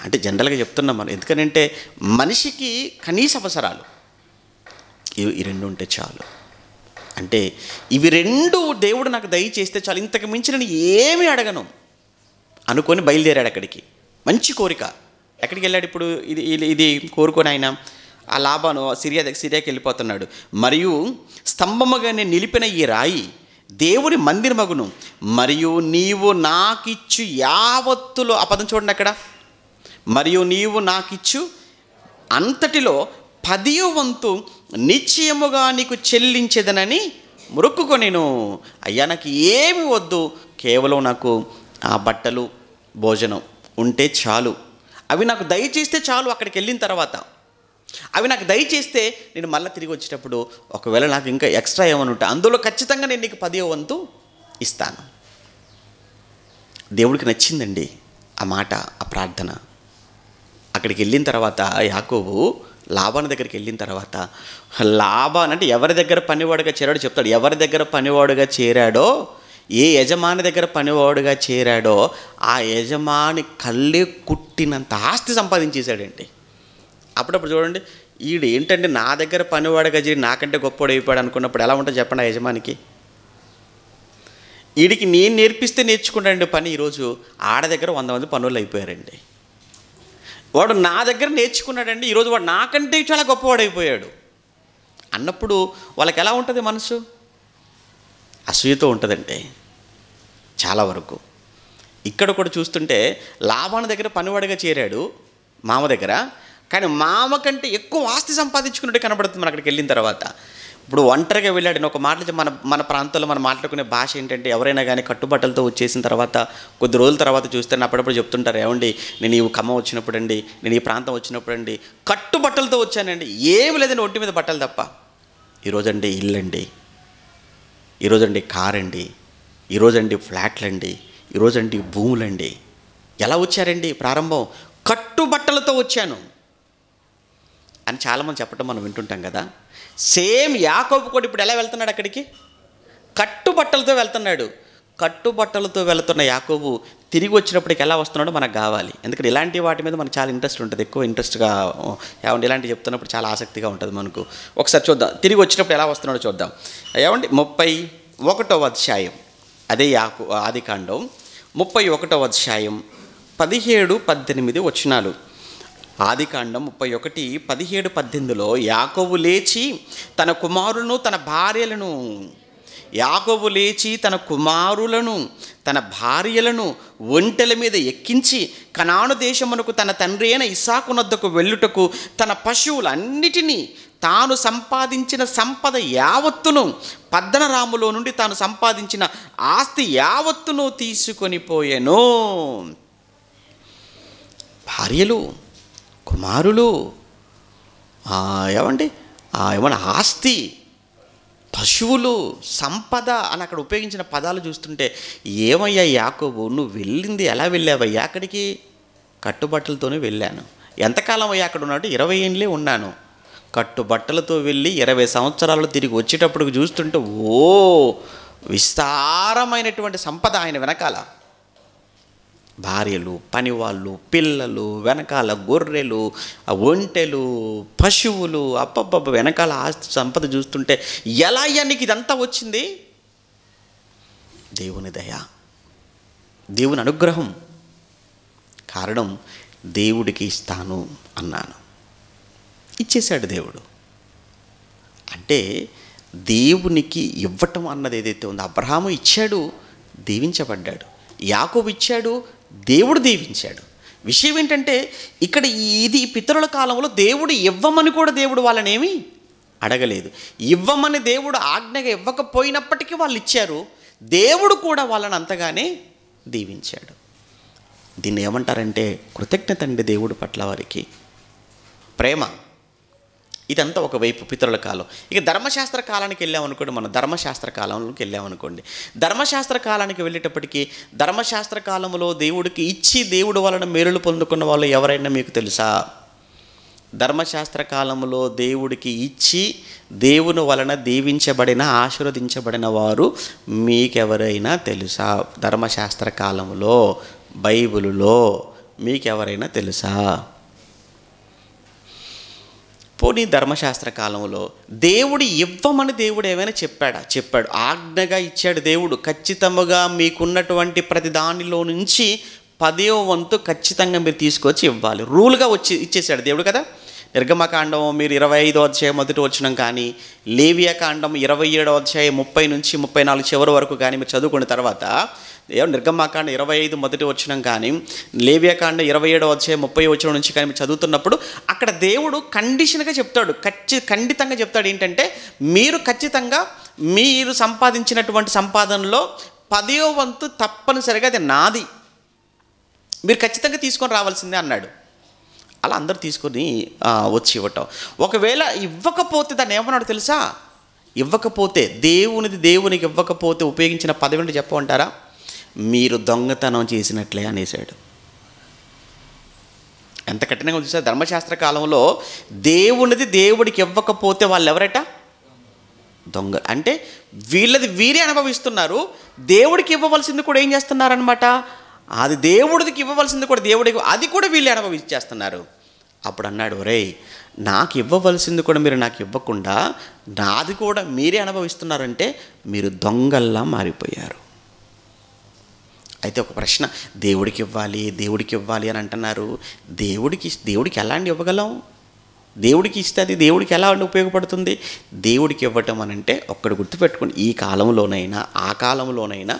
S1: అంటే జనరల్గా చెప్తున్నాం మనం, ఎందుకనంటే మనిషికి కనీస అవసరాలు ఈ రెండు ఉంటే చాలు. అంటే ఇవి రెండు దేవుడు నాకు దయచేస్తే చాలు, ఇంతకు మించి నేను ఏమీ అడగను అనుకొని బయలుదేరాడు అక్కడికి. మంచి కోరిక. ఎక్కడికి వెళ్ళాడు ఇప్పుడు? ఇది కోరుకొని ఆయన ఆ లాబాను సిరియాకి వెళ్ళిపోతున్నాడు. మరియు స్తంభముగా నేను నిలిపిన ఈ రాయి దేవుని మందిరమగును, మరియు నీవు నాకిచ్చు యావత్తులో, ఆ పదం చూడండి అక్కడ, మరియు నీవు నాకిచ్చు అంతటిలో 10వ వంతు నిశ్చయముగా నీకు చెల్లించేదనని మొక్కుకొనెను. అయ్యా నాకు ఏమి వద్దు, కేవలం నాకు ఆ బట్టలు, భోజనం ఉంటే చాలు, అవి నాకు దయచేస్తే చాలు. అక్కడికి వెళ్ళిన తర్వాత అవి నాకు దయచేస్తే నేను మళ్ళీ తిరిగి వచ్చేటప్పుడు ఒకవేళ నాకు ఇంకా ఎక్స్ట్రా ఏమని ఉంటే అందులో ఖచ్చితంగా నేను నీకు 10వ వంతు ఇస్తాను. దేవుడికి నచ్చిందండి ఆ మాట, ఆ ప్రార్థన. అక్కడికి వెళ్ళిన తర్వాత యాకోబు లాబాను దగ్గరికి వెళ్ళిన తర్వాత, లాబాన్ అంటే ఎవరి దగ్గర పనివాడుగా చేరాడో చెప్తాడు. ఎవరి దగ్గర పనివాడుగా చేరాడో, ఏ యజమాని దగ్గర పనివాడుగా చేరాడో ఆ యజమాని కళ్ళే కుట్టినంత ఆస్తి సంపాదించేశాడండి. అప్పుడప్పుడు చూడండి, ఈడు ఏంటంటే నా దగ్గర పనివాడుగా చేరి నాకంటే గొప్పవాడు అయిపోయాడు అనుకున్నప్పుడు ఎలా ఉంటుందో చెప్పండి ఆ యజమానికి. వీడికి నేను నేర్పిస్తే నేర్చుకుంటాడండి పని. ఈరోజు ఆడ దగ్గర 100 మంది పనులు అయిపోయారండి. వాడు నా దగ్గర నేర్చుకున్నాడండి, ఈరోజు వాడు నాకంటే చాలా గొప్పవాడు అయిపోయాడు అన్నప్పుడు వాళ్ళకి ఎలా ఉంటుంది మనసు? అసూయతో ఉంటుందండి చాలా వరకు. ఇక్కడ కూడా చూస్తుంటే లాబాను దగ్గర పనివాడిగా చేరాడు మామ దగ్గర, కానీ మామ కంటే ఎక్కువ ఆస్తి సంపాదించుకున్నట్టు కనబడుతుంది మన అక్కడికి వెళ్ళిన తర్వాత. ఇప్పుడు ఒంటరిగా వెళ్ళాడు. ఒక మాట మన ప్రాంతంలో మనం మాట్లాడుకునే భాష ఏంటంటే, ఎవరైనా కానీ కట్టుబట్టలతో వచ్చేసిన తర్వాత కొద్ది రోజుల తర్వాత చూస్తే అప్పుడప్పుడు చెప్తుంటారు, ఏమండి నేను ఈ ఖమ్మం వచ్చినప్పుడు అండి, నేను ఈ ప్రాంతం వచ్చినప్పుడు అండి కట్టుబట్టలతో వచ్చానండి, ఏమి లేదండి ఒంటి మీద బట్టలు తప్ప. ఈరోజండి ఇల్లు అండి, ఈరోజండి కార్ అండి, ఈరోజండి ఫ్లాట్లండి, ఈరోజండి భూములండి. ఎలా వచ్చారండి? ప్రారంభం కట్టుబట్టలతో వచ్చాను అని చాలామంది చెప్పడం మనం వింటుంటాం కదా. సేమ్ యాకోబు కూడా ఇప్పుడు ఎలా వెళ్తున్నాడు అక్కడికి? కట్టుబట్టలతో వెళ్తున్నాడు. కట్టుబట్టలతో వెళ్తున్న యాకోబు తిరిగి వచ్చినప్పటికి ఎలా వస్తున్నాడో మనకు కావాలి. ఎందుకంటే ఇలాంటి వాటి మీద మనకు చాలా ఇంట్రెస్ట్ ఉంటుంది, ఎక్కువ ఇంట్రెస్ట్గా. ఏమంటే ఇలాంటివి చెప్తున్నప్పుడు చాలా ఆసక్తిగా ఉంటుంది మనకు. ఒకసారి చూద్దాం, తిరిగి వచ్చినప్పుడు ఎలా వస్తున్నాడో చూద్దాం. ఏమండి 31వ అధ్యాయం, అదే ఆదికాండం 31వ అధ్యాయం 17-18 వచనాలు. ఆదికాండం 31:17-18లో యాకోబు లేచి తన కుమారులను తన భార్యలను తన భార్యలను ఒంటెల మీద ఎక్కించి కనాను దేశమునకు తన తండ్రి అయిన ఇస్సాకునొద్దకు వెళ్ళుటకు తన పశువులన్నిటినీ తాను సంపాదించిన సంపద యావత్తును, పద్దనరాములో నుండి తాను సంపాదించిన ఆస్తి యావత్తును తీసుకొని పోయెను. భార్యలు, కుమారులు, ఏమన్నా ఆస్తి, పశువులు, సంపద అని అక్కడ ఉపయోగించిన పదాలు చూస్తుంటే, ఏమయ్యా యాకోబు నువ్వు వెళ్ళింది ఎలా వెళ్ళావయ్యా అక్కడికి? కట్టుబట్టలతోనే వెళ్ళాను. ఎంతకాలం అయ్యా అక్కడ ఉన్నాడు? 20 ఏళ్ళే ఉన్నాను. కట్టుబట్టలతో వెళ్ళి 20 సంవత్సరాలు తిరిగి వచ్చేటప్పుడు చూస్తుంటే విస్తారమైనటువంటి సంపద ఆయన వెనకాల. భార్యలు, పనివాళ్ళు, పిల్లలు, వెనకాల గొర్రెలు, ఒంటెలు, పశువులు, అప్పబ్బబ్బ వెనకాల ఆస్తి సంపద చూస్తుంటే ఎలా అయ్యా నీకు ఇదంతా వచ్చింది? దేవుని దయ, దేవుని అనుగ్రహం. కారణం దేవుడికి ఇస్తాను అన్నాను, ఇచ్చేశాడు దేవుడు. అంటే దేవునికి ఇవ్వటం అన్నది ఏదైతే ఉందో, అబ్రహాము ఇచ్చాడు, దీవించబడ్డాడు. యాకోబు ఇచ్చాడు, దేవుడు దీవించాడు. విషయం ఏంటంటే ఇక్కడ ఇది పితరుల కాలంలో దేవుడు ఇవ్వమని కూడా దేవుడు వాళ్ళనేమి అడగలేదు. ఇవ్వమని దేవుడు ఆజ్ఞగా ఇవ్వకపోయినప్పటికీ వాళ్ళు ఇచ్చారు. దేవుడు కూడా వాళ్ళని అంతగానే దీవించాడు. దీన్ని ఏమంటారంటే కృతజ్ఞత అండి దేవుడి పట్ల వారికి, ప్రేమ. ఇదంతా ఒకవైపు పితరుల కాలం. ఇక ధర్మశాస్త్ర కాలానికి వెళ్ళామనుకోండి, మనం ధర్మశాస్త్ర కాలంలోకి వెళ్ళామనుకోండి. ధర్మశాస్త్ర కాలానికి వెళ్ళేటప్పటికీ ధర్మశాస్త్ర కాలంలో దేవుడికి ఇచ్చి దేవుడి వలన మేలులు పొందుకున్న వాళ్ళు ఎవరైనా మీకు తెలుసా? ధర్మశాస్త్ర కాలంలో దేవుడికి ఇచ్చి దేవుని వలన దీవించబడిన ఆశీర్వదించబడిన వారు మీకెవరైనా తెలుసా? ధర్మశాస్త్ర కాలంలో బైబిలులో మీకెవరైనా తెలుసా? పోనీ ధర్మశాస్త్ర కాలంలో దేవుడు ఇవ్వమని దేవుడు ఏమైనా చెప్పాడు. ఆజ్ఞగా ఇచ్చాడు దేవుడు. ఖచ్చితంగా మీకున్నటువంటి ప్రతి దానిలో నుంచి 10వ వంతు ఖచ్చితంగా మీరు తీసుకొచ్చి ఇవ్వాలి. రూల్గా ఇచ్చేసాడు దేవుడు కదా. నిర్గమకాండం మీరు 25వ అధ్యాయం మొదటి వచనం కానీ, లేవియాకాండం 27వ అధ్యాయం 30 నుంచి 34 చివరి వరకు కానీ మీరు చదువుకున్న తర్వాత, నిర్గమకాండం 25 మొదటి వచనం కానీ, లేవియాకాండం 27వ అధ్యాయం 30 వచనం నుంచి కానీ మీరు చదువుతున్నప్పుడు అక్కడ దేవుడు కండిషన్గా చెప్తాడు, ఖండితంగా చెప్తాడు. ఏంటంటే మీరు ఖచ్చితంగా మీరు సంపాదించినటువంటి సంపాదనలో 10వ వంతు తప్పనిసరిగా అది నాది, మీరు ఖచ్చితంగా తీసుకొని రావాల్సిందే అన్నాడు. అలా అందరూ తీసుకొని వచ్చి ఇవ్వటం. ఒకవేళ ఇవ్వకపోతే దాన్ని ఏమన్నాడు తెలుసా? ఇవ్వకపోతే దేవునికి ఇవ్వకపోతే ఉపయోగించిన పదవి చెప్పమంటారా? మీరు దొంగతనం చేసినట్లే అనేసాడు. ఎంత కఠినంగా చూసా. ధర్మశాస్త్ర కాలంలో దేవుడికి ఇవ్వకపోతే వాళ్ళు ఎవరట? దొంగ. అంటే వీళ్ళది వీరే అనుభవిస్తున్నారు, దేవుడికి ఇవ్వవలసింది కూడా ఏం చేస్తున్నారనమాట? అది దేవుడికి ఇవ్వవలసింది కూడా దేవుడికి, అది కూడా వీళ్ళే అనుభవించేస్తున్నారు. అప్పుడు అన్నాడు, ఒరేయ్ నాకు ఇవ్వవలసింది కూడా మీరు నాకు ఇవ్వకుండా నాది కూడా మీరే అనుభవిస్తున్నారంటే మీరు దొంగల్లా మారిపోయారు. అయితే ఒక ప్రశ్న, దేవుడికి ఇవ్వాలి అని అంటున్నారు. దేవుడికి ఎలాంటి ఇవ్వగలం? దేవుడికి ఇస్తే అది దేవుడికి ఎలా ఉపయోగపడుతుంది? దేవుడికి ఇవ్వటం అని అంటే ఒక్కడు గుర్తుపెట్టుకోండి, ఈ కాలంలోనైనా ఆ కాలంలోనైనా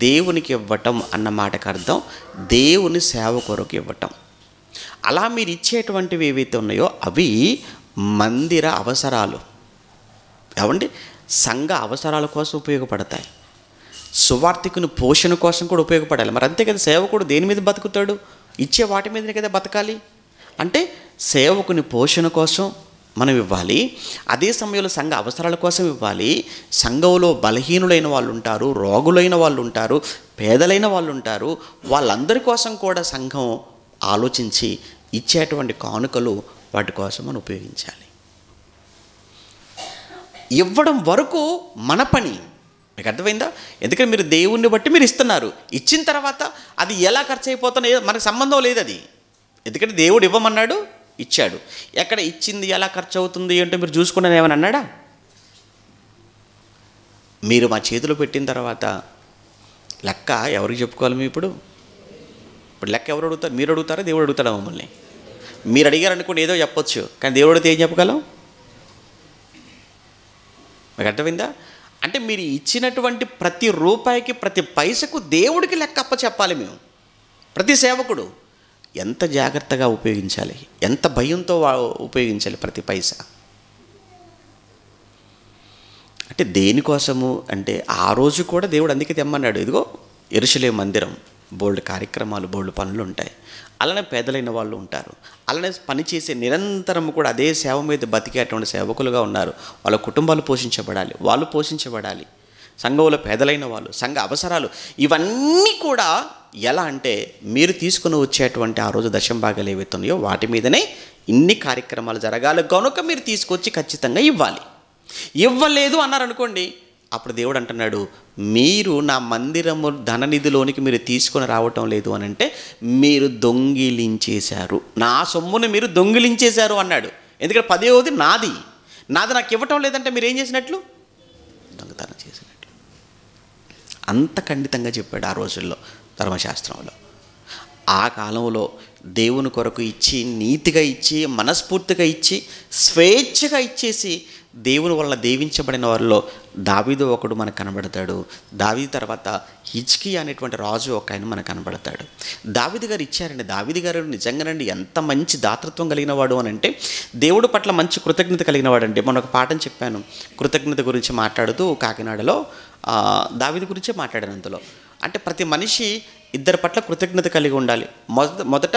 S1: దేవునికి ఇవ్వటం అన్న మాటకు అర్థం దేవుని సేవ కొరకు ఇవ్వటం. అలా మీరు ఇచ్చేటువంటివి ఏవైతే ఉన్నాయో అవి మందిర అవసరాలు, ఏమండి సంఘ అవసరాల కోసం ఉపయోగపడతాయి. సువార్థికుని పోషణ కోసం కూడా ఉపయోగపడాలి. మరి అంతే కదా, సేవకుడు దేని మీద బతుకుతాడు? ఇచ్చే వాటి మీదనే కదా బతకాలి. అంటే సేవకుని పోషణ కోసం మనం ఇవ్వాలి, అదే సమయంలో సంఘ అవసరాల కోసం ఇవ్వాలి. సంఘంలో బలహీనులైన వాళ్ళు ఉంటారు, రోగులైన వాళ్ళు ఉంటారు, పేదలైన వాళ్ళు ఉంటారు. వాళ్ళందరి కోసం కూడా సంఘం ఆలోచించి ఇచ్చేటువంటి కానుకలు వాటి కోసం మనం ఉపయోగించాలి. ఇవ్వడం వరకు మన పని. మీకు అర్థమైందా? ఎందుకంటే మీరు దేవుణ్ణి బట్టి మీరు ఇస్తున్నారు. ఇచ్చిన తర్వాత అది ఎలా ఖర్చు అయిపోతుందో మనకు సంబంధం లేదు అది. ఎందుకంటే దేవుడు ఇవ్వమన్నాడు, ఇచ్చాడు. ఎక్కడ ఇచ్చింది ఎలా ఖర్చు అవుతుంది అంటే మీరు చూసుకున్నాను ఏమని అన్నాడా? మీరు మా చేతిలో పెట్టిన తర్వాత లెక్క ఎవరికి చెప్పుకోవాలి? మీ ఇప్పుడు లెక్క ఎవరు అడుగుతారు? మీరు అడుగుతారా, దేవుడు అడుగుతాడా మమ్మల్ని? మీరు అడిగారు అనుకోండి ఏదో చెప్పొచ్చు, కానీ దేవుడు అడిగితే ఏం చెప్పగలం? మీకు అర్థమైందా? అంటే మీరు ఇచ్చినటువంటి ప్రతి రూపాయికి ప్రతి పైసకు దేవుడికి లెక్క అప్పచెప్పాలి. మేము ప్రతి సేవకుడు ఎంత జాగ్రత్తగా ఉపయోగించాలి, ఎంత భయంతో ఉపయోగించాలి ప్రతి పైసా. అంటే దేనికోసము అంటే ఆ రోజు కూడా దేవుడు అందుకే తెమ్మన్నాడు. ఇదిగో యెరూషలేము మందిరం, బోల్డ్ కార్యక్రమాలు, బోల్డ్ పనులు ఉంటాయి. అలానే పేదలైన వాళ్ళు ఉంటారు, అలానే పనిచేసే నిరంతరం కూడా అదే సేవ మీద బతికేటువంటి సేవకులుగా ఉన్నారు. వాళ్ళ కుటుంబాలు పోషించబడాలి, వాళ్ళు పోషించబడాలి. సంఘంలో పేదలైన వాళ్ళు, సంఘ అవసరాలు, ఇవన్నీ కూడా ఎలా అంటే మీరు తీసుకుని వచ్చేటువంటి ఆ రోజు దశంభాగాలు ఏవైతే ఉన్నాయో వాటి మీదనే ఇన్ని కార్యక్రమాలు జరగాలి. కనుక మీరు తీసుకొచ్చి ఖచ్చితంగా ఇవ్వాలి. ఇవ్వలేదు అన్నారనుకోండి, అప్పుడు దేవుడు అంటున్నాడు, మీరు నా మందిరము ధననిధిలోనికి మీరు తీసుకొని రావటం లేదు అని అంటే మీరు దొంగిలించేశారు, నా సొమ్మును మీరు దొంగిలించేశారు అన్నాడు. ఎందుకంటే 10వది నాది నాకు ఇవ్వటం లేదంటే మీరు ఏం చేసినట్లు? దొంగతనం చేసినట్లు. అంత ఖండితంగా చెప్పాడు ఆ రోజుల్లో ధర్మశాస్త్రంలో. ఆ కాలంలో దేవుని కొరకు ఇచ్చి, నీతిగా ఇచ్చి, మనస్ఫూర్తిగా ఇచ్చి, స్వేచ్ఛగా ఇచ్చేసి దేవుని వలన దీవించబడిన వారిలో దావీదు ఒకడు మనకు కనబడతాడు. దావీదు తర్వాత హిజ్కియా అనేటువంటి రాజు ఒక ఆయన మనకు కనబడతాడు. దావీదు గారు ఇచ్చారండి. దావీదు గారు నిజంగానండి ఎంత మంచి దాతృత్వం కలిగిన వాడు అని అంటే దేవుడి పట్ల మంచి కృతజ్ఞత కలిగిన వాడు అండి. మొన్న ఒక పాఠం చెప్పాను కృతజ్ఞత గురించి మాట్లాడుతూ, కాకినాడలో దావీదు గురించే మాట్లాడాను. అందులో అంటే ప్రతి మనిషి ఇద్దరి పట్ల కృతజ్ఞత కలిగి ఉండాలి. మొదట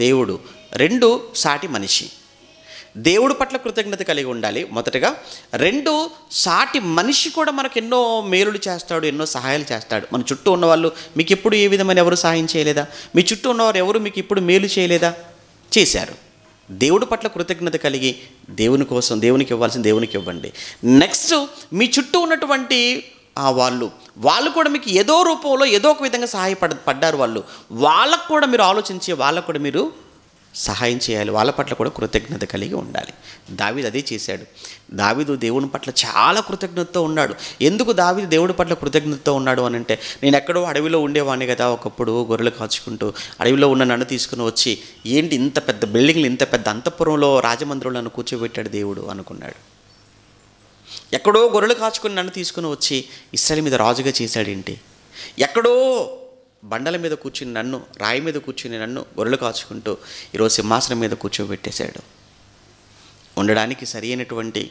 S1: దేవుడు, రెండు సాటి మనిషి. దేవుడి పట్ల కృతజ్ఞత కలిగి ఉండాలి మొదటగా. రెండు, సాటి మనిషి కూడా మనకు ఎన్నో మేలులు చేస్తాడు, ఎన్నో సహాయాలు చేస్తాడు. మన చుట్టూ ఉన్నవాళ్ళు మీకు ఎప్పుడు ఏ విధమైన ఎవరు సహాయం చేయలేదా? మీ చుట్టూ ఉన్నవారు ఎవరు మీకు ఇప్పుడు మేలు చేయలేదా? చేశారు. దేవుడి పట్ల కృతజ్ఞత కలిగి దేవుని కోసం, దేవునికి ఇవ్వాల్సిన దేవునికి ఇవ్వండి. నెక్స్ట్, మీ చుట్టూ ఉన్నటువంటి వాళ్ళు కూడా మీకు ఏదో రూపంలో ఏదో ఒక విధంగా సహాయపడ్డారు. వాళ్ళకు కూడా మీరు ఆలోచించి వాళ్ళకు కూడా మీరు సహాయం చేయాలి. వాళ్ళ పట్ల కూడా కృతజ్ఞత కలిగి ఉండాలి. దావీదు అదే చేశాడు. దావీదు దేవుని పట్ల చాలా కృతజ్ఞతతో ఉన్నాడు. ఎందుకు దావీదు దేవుడి పట్ల కృతజ్ఞతతో ఉన్నాడు అని అంటే, నేను ఎక్కడో అడవిలో ఉండేవాడిని కదా, ఒకప్పుడు గొర్రెలు కాచుకుంటూ అడవిలో ఉన్న నన్ను తీసుకుని వచ్చి ఏంటి ఇంత పెద్ద బిల్డింగ్లు, ఇంత పెద్ద అంతఃపురంలో, రాజమందిరంలో నన్ను కూర్చోబెట్టాడు దేవుడు అనుకున్నాడు. ఎక్కడో గొర్రెలు కాచుకుని నన్ను తీసుకుని వచ్చి ఇశ్రాయేలు మీద రాజుగా చేశాడేంటి? ఎక్కడో బండల మీద కూర్చుని నన్ను, రాయి మీద కూర్చుని నన్ను గొర్రెలు కాచుకుంటూ ఈరోజు సింహాసనం మీద కూర్చోబెట్టేశాడు. ఉండడానికి సరి అయినటువంటి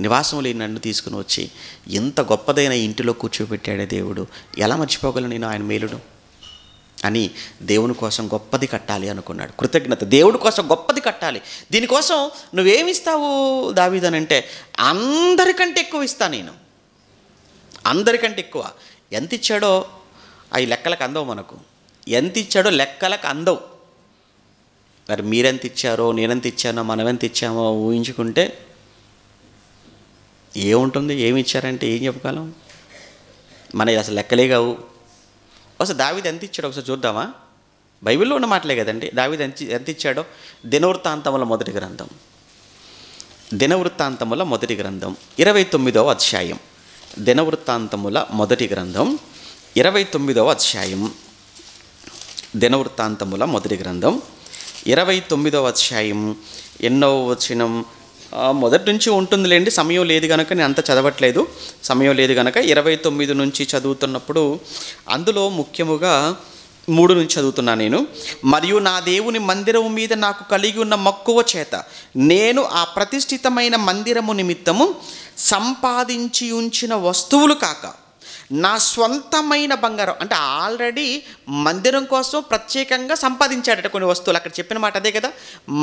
S1: నివాసం లేని నన్ను తీసుకుని వచ్చి ఎంత గొప్పదైన ఇంటిలో కూర్చోబెట్టాడే దేవుడు, ఎలా మర్చిపోగలను నేను ఆయన మేలుడు అని దేవుని కోసం గొప్పది కట్టాలి అనుకున్నాడు. కృతజ్ఞత, దేవుడి కోసం గొప్పది కట్టాలి. దీనికోసం నువ్వేమిస్తావు దావీదు అని అంటే, అందరికంటే ఎక్కువ ఇస్తాను నేను, అందరికంటే ఎక్కువ. ఎంత ఇచ్చాడో అవి లెక్కలకు అందవు. మనకు ఎంత ఇచ్చాడో లెక్కలకు అందవు. మరి మీరెంత ఇచ్చారో, నేనెంత ఇచ్చానో, మనం ఎంత ఇచ్చామో ఊహించుకుంటే ఏముంటుంది? ఏమి ఇచ్చారంటే ఏం చెప్పగలం? మన అసలు లెక్కలే కావు. ఒకసారి దావీదు ఎంత ఇచ్చాడో ఒకసారి చూద్దామా? బైబిల్లో ఉన్న మాటలే కదండి. దావీదు ఎంత ఇచ్చాడో దినవృత్తాంతముల మొదటి గ్రంథం, దినవృత్తాంతముల మొదటి గ్రంథం 29వ అధ్యాయం. దినవృత్తాంతముల మొదటి గ్రంథం 29వ అధ్యాయం. దినవృత్తాంతముల మొదటి గ్రంథం 29వ అధ్యాయం ఎన్నో వచనం మొదటి నుంచి ఉంటుందిలేండి. సమయం లేదు కనుక నేను అంత చదవట్లేదు. సమయం లేదు కనుక 29 నుంచి చదువుతున్నప్పుడు అందులో ముఖ్యముగా 3 నుంచి చదువుతున్నాను నేను. మరియు నా దేవుని మందిరము మీద నాకు కలిగి ఉన్న మక్కువ చేత నేను ఆ ప్రతిష్ఠితమైన మందిరము నిమిత్తము సంపాదించి ఉంచిన వస్తువులు కాక నా స్వంతమైన బంగారం, అంటే ఆల్రెడీ మందిరం కోసం ప్రత్యేకంగా సంపాదించాడట కొన్ని వస్తువులు. అక్కడ చెప్పిన మాట అదే కదా,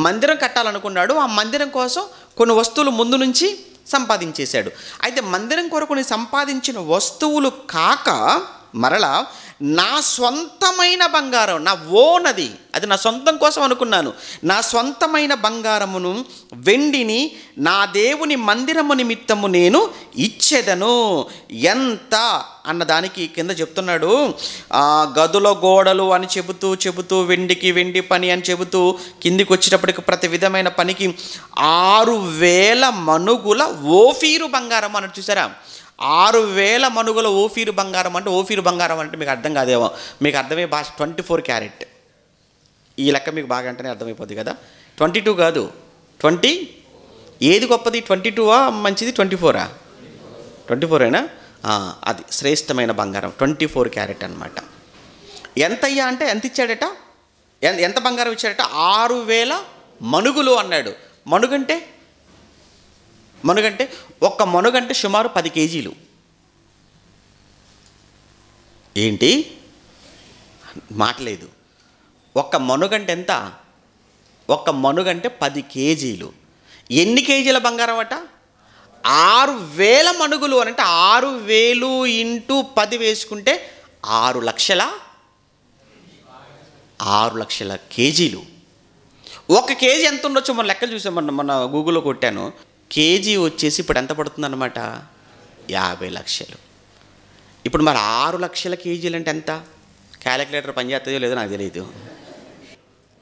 S1: మందిరం కట్టాలనుకున్నాడు. ఆ మందిరం కోసం కొన్ని వస్తువులు ముందు నుంచి సంపాదించేశాడు. అయితే మందిరం కొరకు సంపాదించిన వస్తువులు కాక మరలా నా స్వంతమైన బంగారం, నా ఓనది, అది నా సొంతం కోసం అనుకున్నాను, నా స్వంతమైన బంగారమును వెండిని నా దేవుని మందిరము నిమిత్తము నేను ఇచ్చేదను. ఎంత అన్నదానికి కింద చెప్తున్నాడు, గదుల గోడలు అని చెబుతూ వెండికి వెండి పని అని చెబుతూ కిందికి వచ్చేటప్పటికి ప్రతి విధమైన పనికి 6,000 మణుగుల ఓఫీరు బంగారం అని. చూసారా, 6,000 మణుగుల ఓఫీరు బంగారం అంటే, ఓఫీరు బంగారం అంటే మీకు అర్థం కాదేమో, మీకు అర్థమయ్యే భాష 24 క్యారెట్. ఈ లెక్క మీకు బాగా అంటేనే అర్థమైపోద్ది కదా. 22 కాదు, 20. ఏది గొప్పది? 22 మంచిది, 24 24 అది శ్రేష్టమైన బంగారం 24 క్యారెట్ అనమాట. ఎంత అయ్యా అంటే ఎంత ఇచ్చాడట, ఎంత బంగారం ఇచ్చాడట? 6,000 మణుగులు అన్నాడు. మణుగంటే ఒక్క మణుగంటే సుమారు 10 కేజీలు. ఏంటి మాటలేదు, ఒక్క మణుగంటే ఎంత? ఒక్క మణుగంటే 10 కేజీలు. ఎన్ని కేజీల బంగారం అట? 6,000 మణుగులు అని అంటే 6,000 ఇంటూ 10 వేసుకుంటే 6 లక్షల కేజీలు. ఒక కేజీ ఎంత ఉండొచ్చు మన లెక్కలు చూసాం, మన గూగుల్లో కొట్టాను. కేజీ వచ్చేసి ఇప్పుడు ఎంత పడుతుందన్నమాట? 50 లక్షలు. ఇప్పుడు మరి 6 లక్షల కేజీలు అంటే ఎంత? క్యాలిక్యులేటర్ పనిచేస్తుందో లేదో నాకు తెలియదు.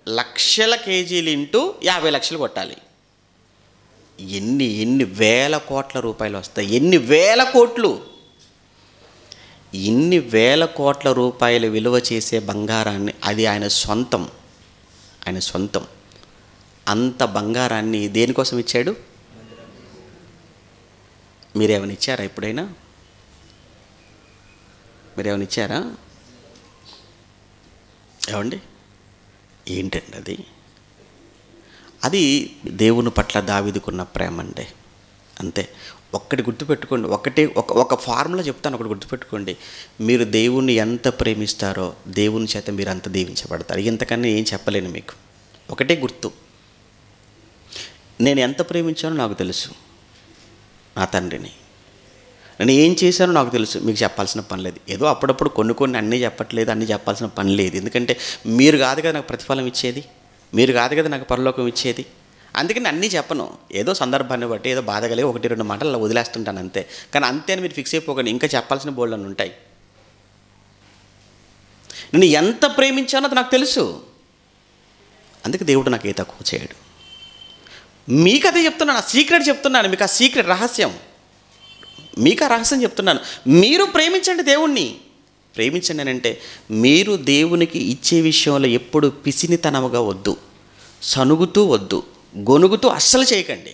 S1: లక్షల కేజీలు ఇంటూ 50 లక్షలు కొట్టాలి. ఎన్ని వేల కోట్ల రూపాయలు వస్తాయి? ఎన్ని వేల కోట్లు! ఇన్ని వేల కోట్ల రూపాయలు విలువ చేసే బంగారాన్ని, అది ఆయన సొంతం. అంత బంగారాన్ని దేనికోసం ఇచ్చాడు? మీరేమైనా ఇచ్చారా? ఎప్పుడైనా మీరేమైనా ఇచ్చారా? ఏమండి, ఏంటండి అది దేవుని పట్ల దావీదుకున్న ప్రేమ అంటే అంతే. ఒక్కటి గుర్తుపెట్టుకోండి, ఒక ఫార్ములా చెప్తాను, ఒకటి గుర్తుపెట్టుకోండి. మీరు దేవుణ్ణి ఎంత ప్రేమిస్తారో దేవుని చేత మీరు అంత దీవించబడతారు. ఇంతకన్నా ఏం చెప్పలేను మీకు. ఒకటే గుర్తు, నేను ఎంత ప్రేమించానో నాకు తెలుసు నా తండ్రిని. నేను ఏం చేశానో నాకు తెలుసు. మీకు చెప్పాల్సిన పని లేదు. ఏదో అప్పుడప్పుడు కొన్ని అన్నీ చెప్పట్లేదు, అన్నీ చెప్పాల్సిన పని లేదు. ఎందుకంటే మీరు కాదు కదా నాకు ప్రతిఫలం ఇచ్చేది, మీరు కాదు కదా నాకు పరలోకం ఇచ్చేది. అందుకని అన్నీ చెప్పను. ఏదో సందర్భాన్ని బట్టి ఏదో బాధగలిగి 1-2 మాటలు అలా వదిలేస్తుంటాను అంతే. కానీ అంతే అని మీరు ఫిక్స్ అయిపోకండి, ఇంకా చెప్పాల్సిన బోల్డన్ని ఉంటాయి. నేను ఎంత ప్రేమించానో అది నాకు తెలుసు. అందుకే దేవుడు నాకు ఏ తక్కువ చేయడు. మీకు అదే చెప్తున్నాను, ఆ సీక్రెట్ చెప్తున్నాను మీకు. ఆ సీక్రెట్ రహస్యం మీకు, ఆ రహస్యం చెప్తున్నాను. మీరు ప్రేమించండి, దేవుణ్ణి ప్రేమించండి అని అంటే మీరు దేవునికి ఇచ్చే విషయంలో ఎప్పుడు పిసినితనముగా వద్దు, సనుగుతూ వద్దు, గొనుగుతూ అస్సలు చేయకండి.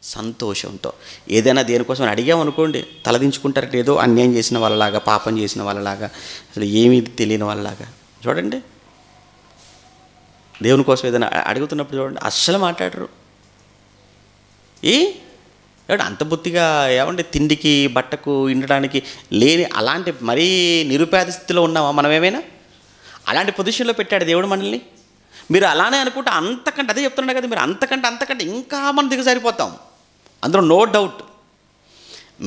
S1: సంతోషంతో ఏదైనా దేనికోసం అడిగామనుకోండి, తలదించుకుంటారు. ఏదో అన్యాయం చేసిన వాళ్ళలాగా, పాపం చేసిన వాళ్ళలాగా, అసలు ఏమీ తెలియని వాళ్ళలాగా. చూడండి, దేవుని కోసం ఏదైనా అడుగుతున్నప్పుడు చూడండి, అస్సలు మాట్లాడరు. అంత బుద్ధిగా ఏమంటే తిండికి బట్టకు ఇండడానికి లేని అలాంటి మరీ నిరుపేద స్థితిలో ఉన్నామా మనం? ఏమైనా అలాంటి పొజిషన్లో పెట్టాడు దేవుడు మనల్ని. మీరు అలానే అనుకుంటే అంతకంటే, అదే చెప్తున్నాడు కదా, మీరు అంతకంటే ఇంకా మనం దిగజారిపోతాం. అందులో నో డౌట్.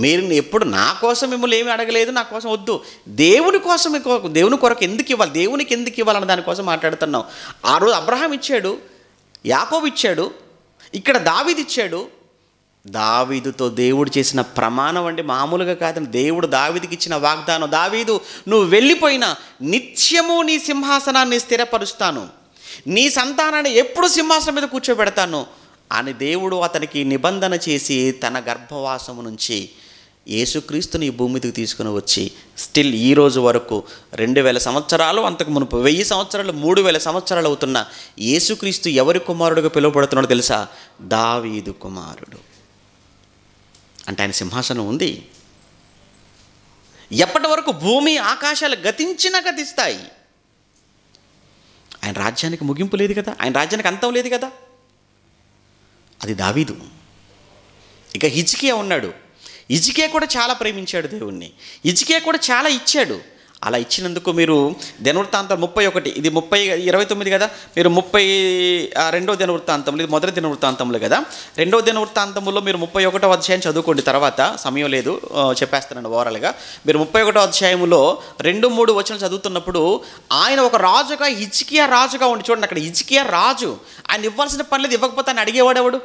S1: మీరు ఎప్పుడు నా కోసం మిమ్మల్ని ఏమీ అడగలేదు, నా కోసం వద్దు, దేవుని కోసం, దేవుని కొరకు ఎందుకు ఇవ్వాలి, దేవునికి ఎందుకు ఇవ్వాలన్న దానికోసం మాట్లాడుతున్నాం. ఆ రోజు అబ్రహాం ఇచ్చాడు, యాకోబు ఇచ్చాడు, ఇక్కడ దావీదు ఇచ్చాడు. దావీదుతో దేవుడు చేసిన ప్రమాణం అంటే మామూలుగా కాదని. దేవుడు దావీదుకి ఇచ్చిన వాగ్దానం, దావీదు నువ్వు వెళ్ళిపోయినా నిత్యము నీ సింహాసనాన్ని స్థిరపరుస్తాను, నీ సంతానాన్ని ఎప్పుడు సింహాసనం మీద కూర్చోబెడతాను అని దేవుడు అతనికి నిబంధన చేసి తన గర్భవాసము నుంచి యేసుక్రీస్తుని ఈ భూమి మీదకి తీసుకుని వచ్చి స్టిల్ ఈ రోజు వరకు 2000 సంవత్సరాలు, అంతకు మునుపు 1000 సంవత్సరాలు, 3000 సంవత్సరాలు అవుతున్న యేసుక్రీస్తు ఎవరి కుమారుడుగా పిలువబడుతున్నాడో తెలుసా? దావీదు కుమారుడు. అంటే ఆయన సింహాసనం ఉంది. ఎప్పటి వరకు భూమి ఆకాశాలు గతించినా గతిస్తాయి. ఆయన రాజ్యానికి ముగింపు లేదు కదా, ఆయన రాజ్యానికి అంతం లేదు కదా. అది దావీదు. ఇక హిజ్కియా ఉన్నాడు. హిజ్కియా కూడా చాలా ప్రేమించాడు దేవుణ్ణి. హిజ్కియా కూడా చాలా ఇచ్చాడు. అలా ఇచ్చినందుకు మీరు దినవృత్తాంతం 31, ఇది 29 కదా, మీరు 32వ దినవృత్తాంతంలో, ఇది మొదటి దినవృత్తాంతంలో కదా, 2వ దినవృత్తాంతంలో మీరు 31వ అధ్యాయం చదువుకోండి. తర్వాత సమయం లేదు, చెప్పేస్తానండి ఓవరాల్గా. మీరు 31వ అధ్యాయంలో 2-3 వచనాలు చదువుతున్నప్పుడు ఆయన ఒక రాజుగా, హిజ్కియా రాజుగా ఉండి, చూడండి అక్కడ హిజ్కియా రాజు, ఆయన ఇవ్వాల్సిన పని లేదు, ఇవ్వకపోతే ఆయన అడిగేవాడెవడు?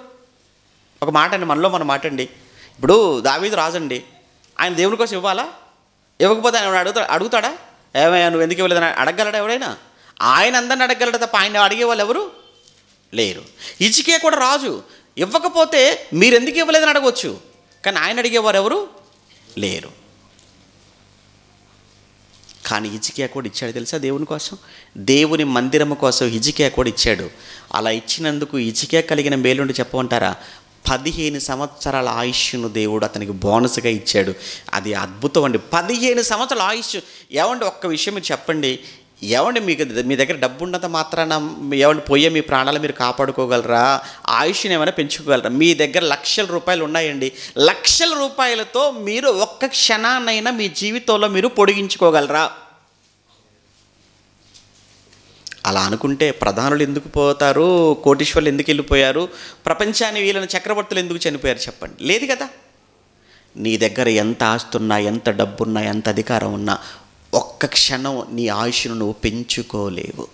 S1: ఒక మాట అండి, మనలో మనం మాట అండి. ఇప్పుడు దావీదు రాజు అండి, ఆయన దేవుని కోసం ఇవ్వాలా? ఇవ్వకపోతే ఆయన అడుగుతాడా? ఏమయ్యా నువ్వు ఎందుకు ఇవ్వలేదని అడగలడా ఎవరైనా? ఆయన అందరిని అడగలడు తప్ప ఆయన అడిగేవాళ్ళు ఎవరు లేరు. హిజ్కియా కూడా రాజు, ఇవ్వకపోతే మీరు ఎందుకు ఇవ్వలేదని అడగవచ్చు, కానీ ఆయన అడిగేవారు ఎవరు లేరు. కానీ హిజ్కియా కూడా ఇచ్చాడు తెలుసా దేవుని కోసం, దేవుని మందిరము కోసం హిజ్కియా కూడా ఇచ్చాడు. అలా ఇచ్చినందుకు హిజ్కియా కలిగిన మేలుండి చెప్పమంటారా? 15 సంవత్సరాల ఆయుష్ను దేవుడు అతనికి బోనస్గా ఇచ్చాడు. అది అద్భుతం అండి. 15 సంవత్సరాల ఆయుష్. ఏమండి ఒక్క విషయం మీరు చెప్పండి, ఏమండి మీ దగ్గర డబ్బు ఉన్నంత మాత్రాన ఏమండి పోయే మీ ప్రాణాలు మీరు కాపాడుకోగలరా? ఆయుష్ని ఏమైనా పెంచుకోగలరా? మీ దగ్గర లక్షల రూపాయలు ఉన్నాయండి, లక్షల రూపాయలతో మీరు ఒక్క క్షణాన్నైనా మీ జీవితంలో మీరు పొడిగించుకోగలరా? అలా అనుకుంటే ప్రధానులు ఎందుకు పోతారు, కోటీశ్వర్లు ఎందుకు వెళ్ళిపోయారు, ప్రపంచాన్ని వీళ్ళని చక్రవర్తులు ఎందుకు చనిపోయారు చెప్పండి? లేదు కదా. నీ దగ్గర ఎంత ఆస్తున్నా, ఎంత డబ్బున్నా, ఎంత అధికారం ఉన్నా ఒక్క క్షణం నీ ఆయుష్ను నువ్వు పెంచుకోలేవు.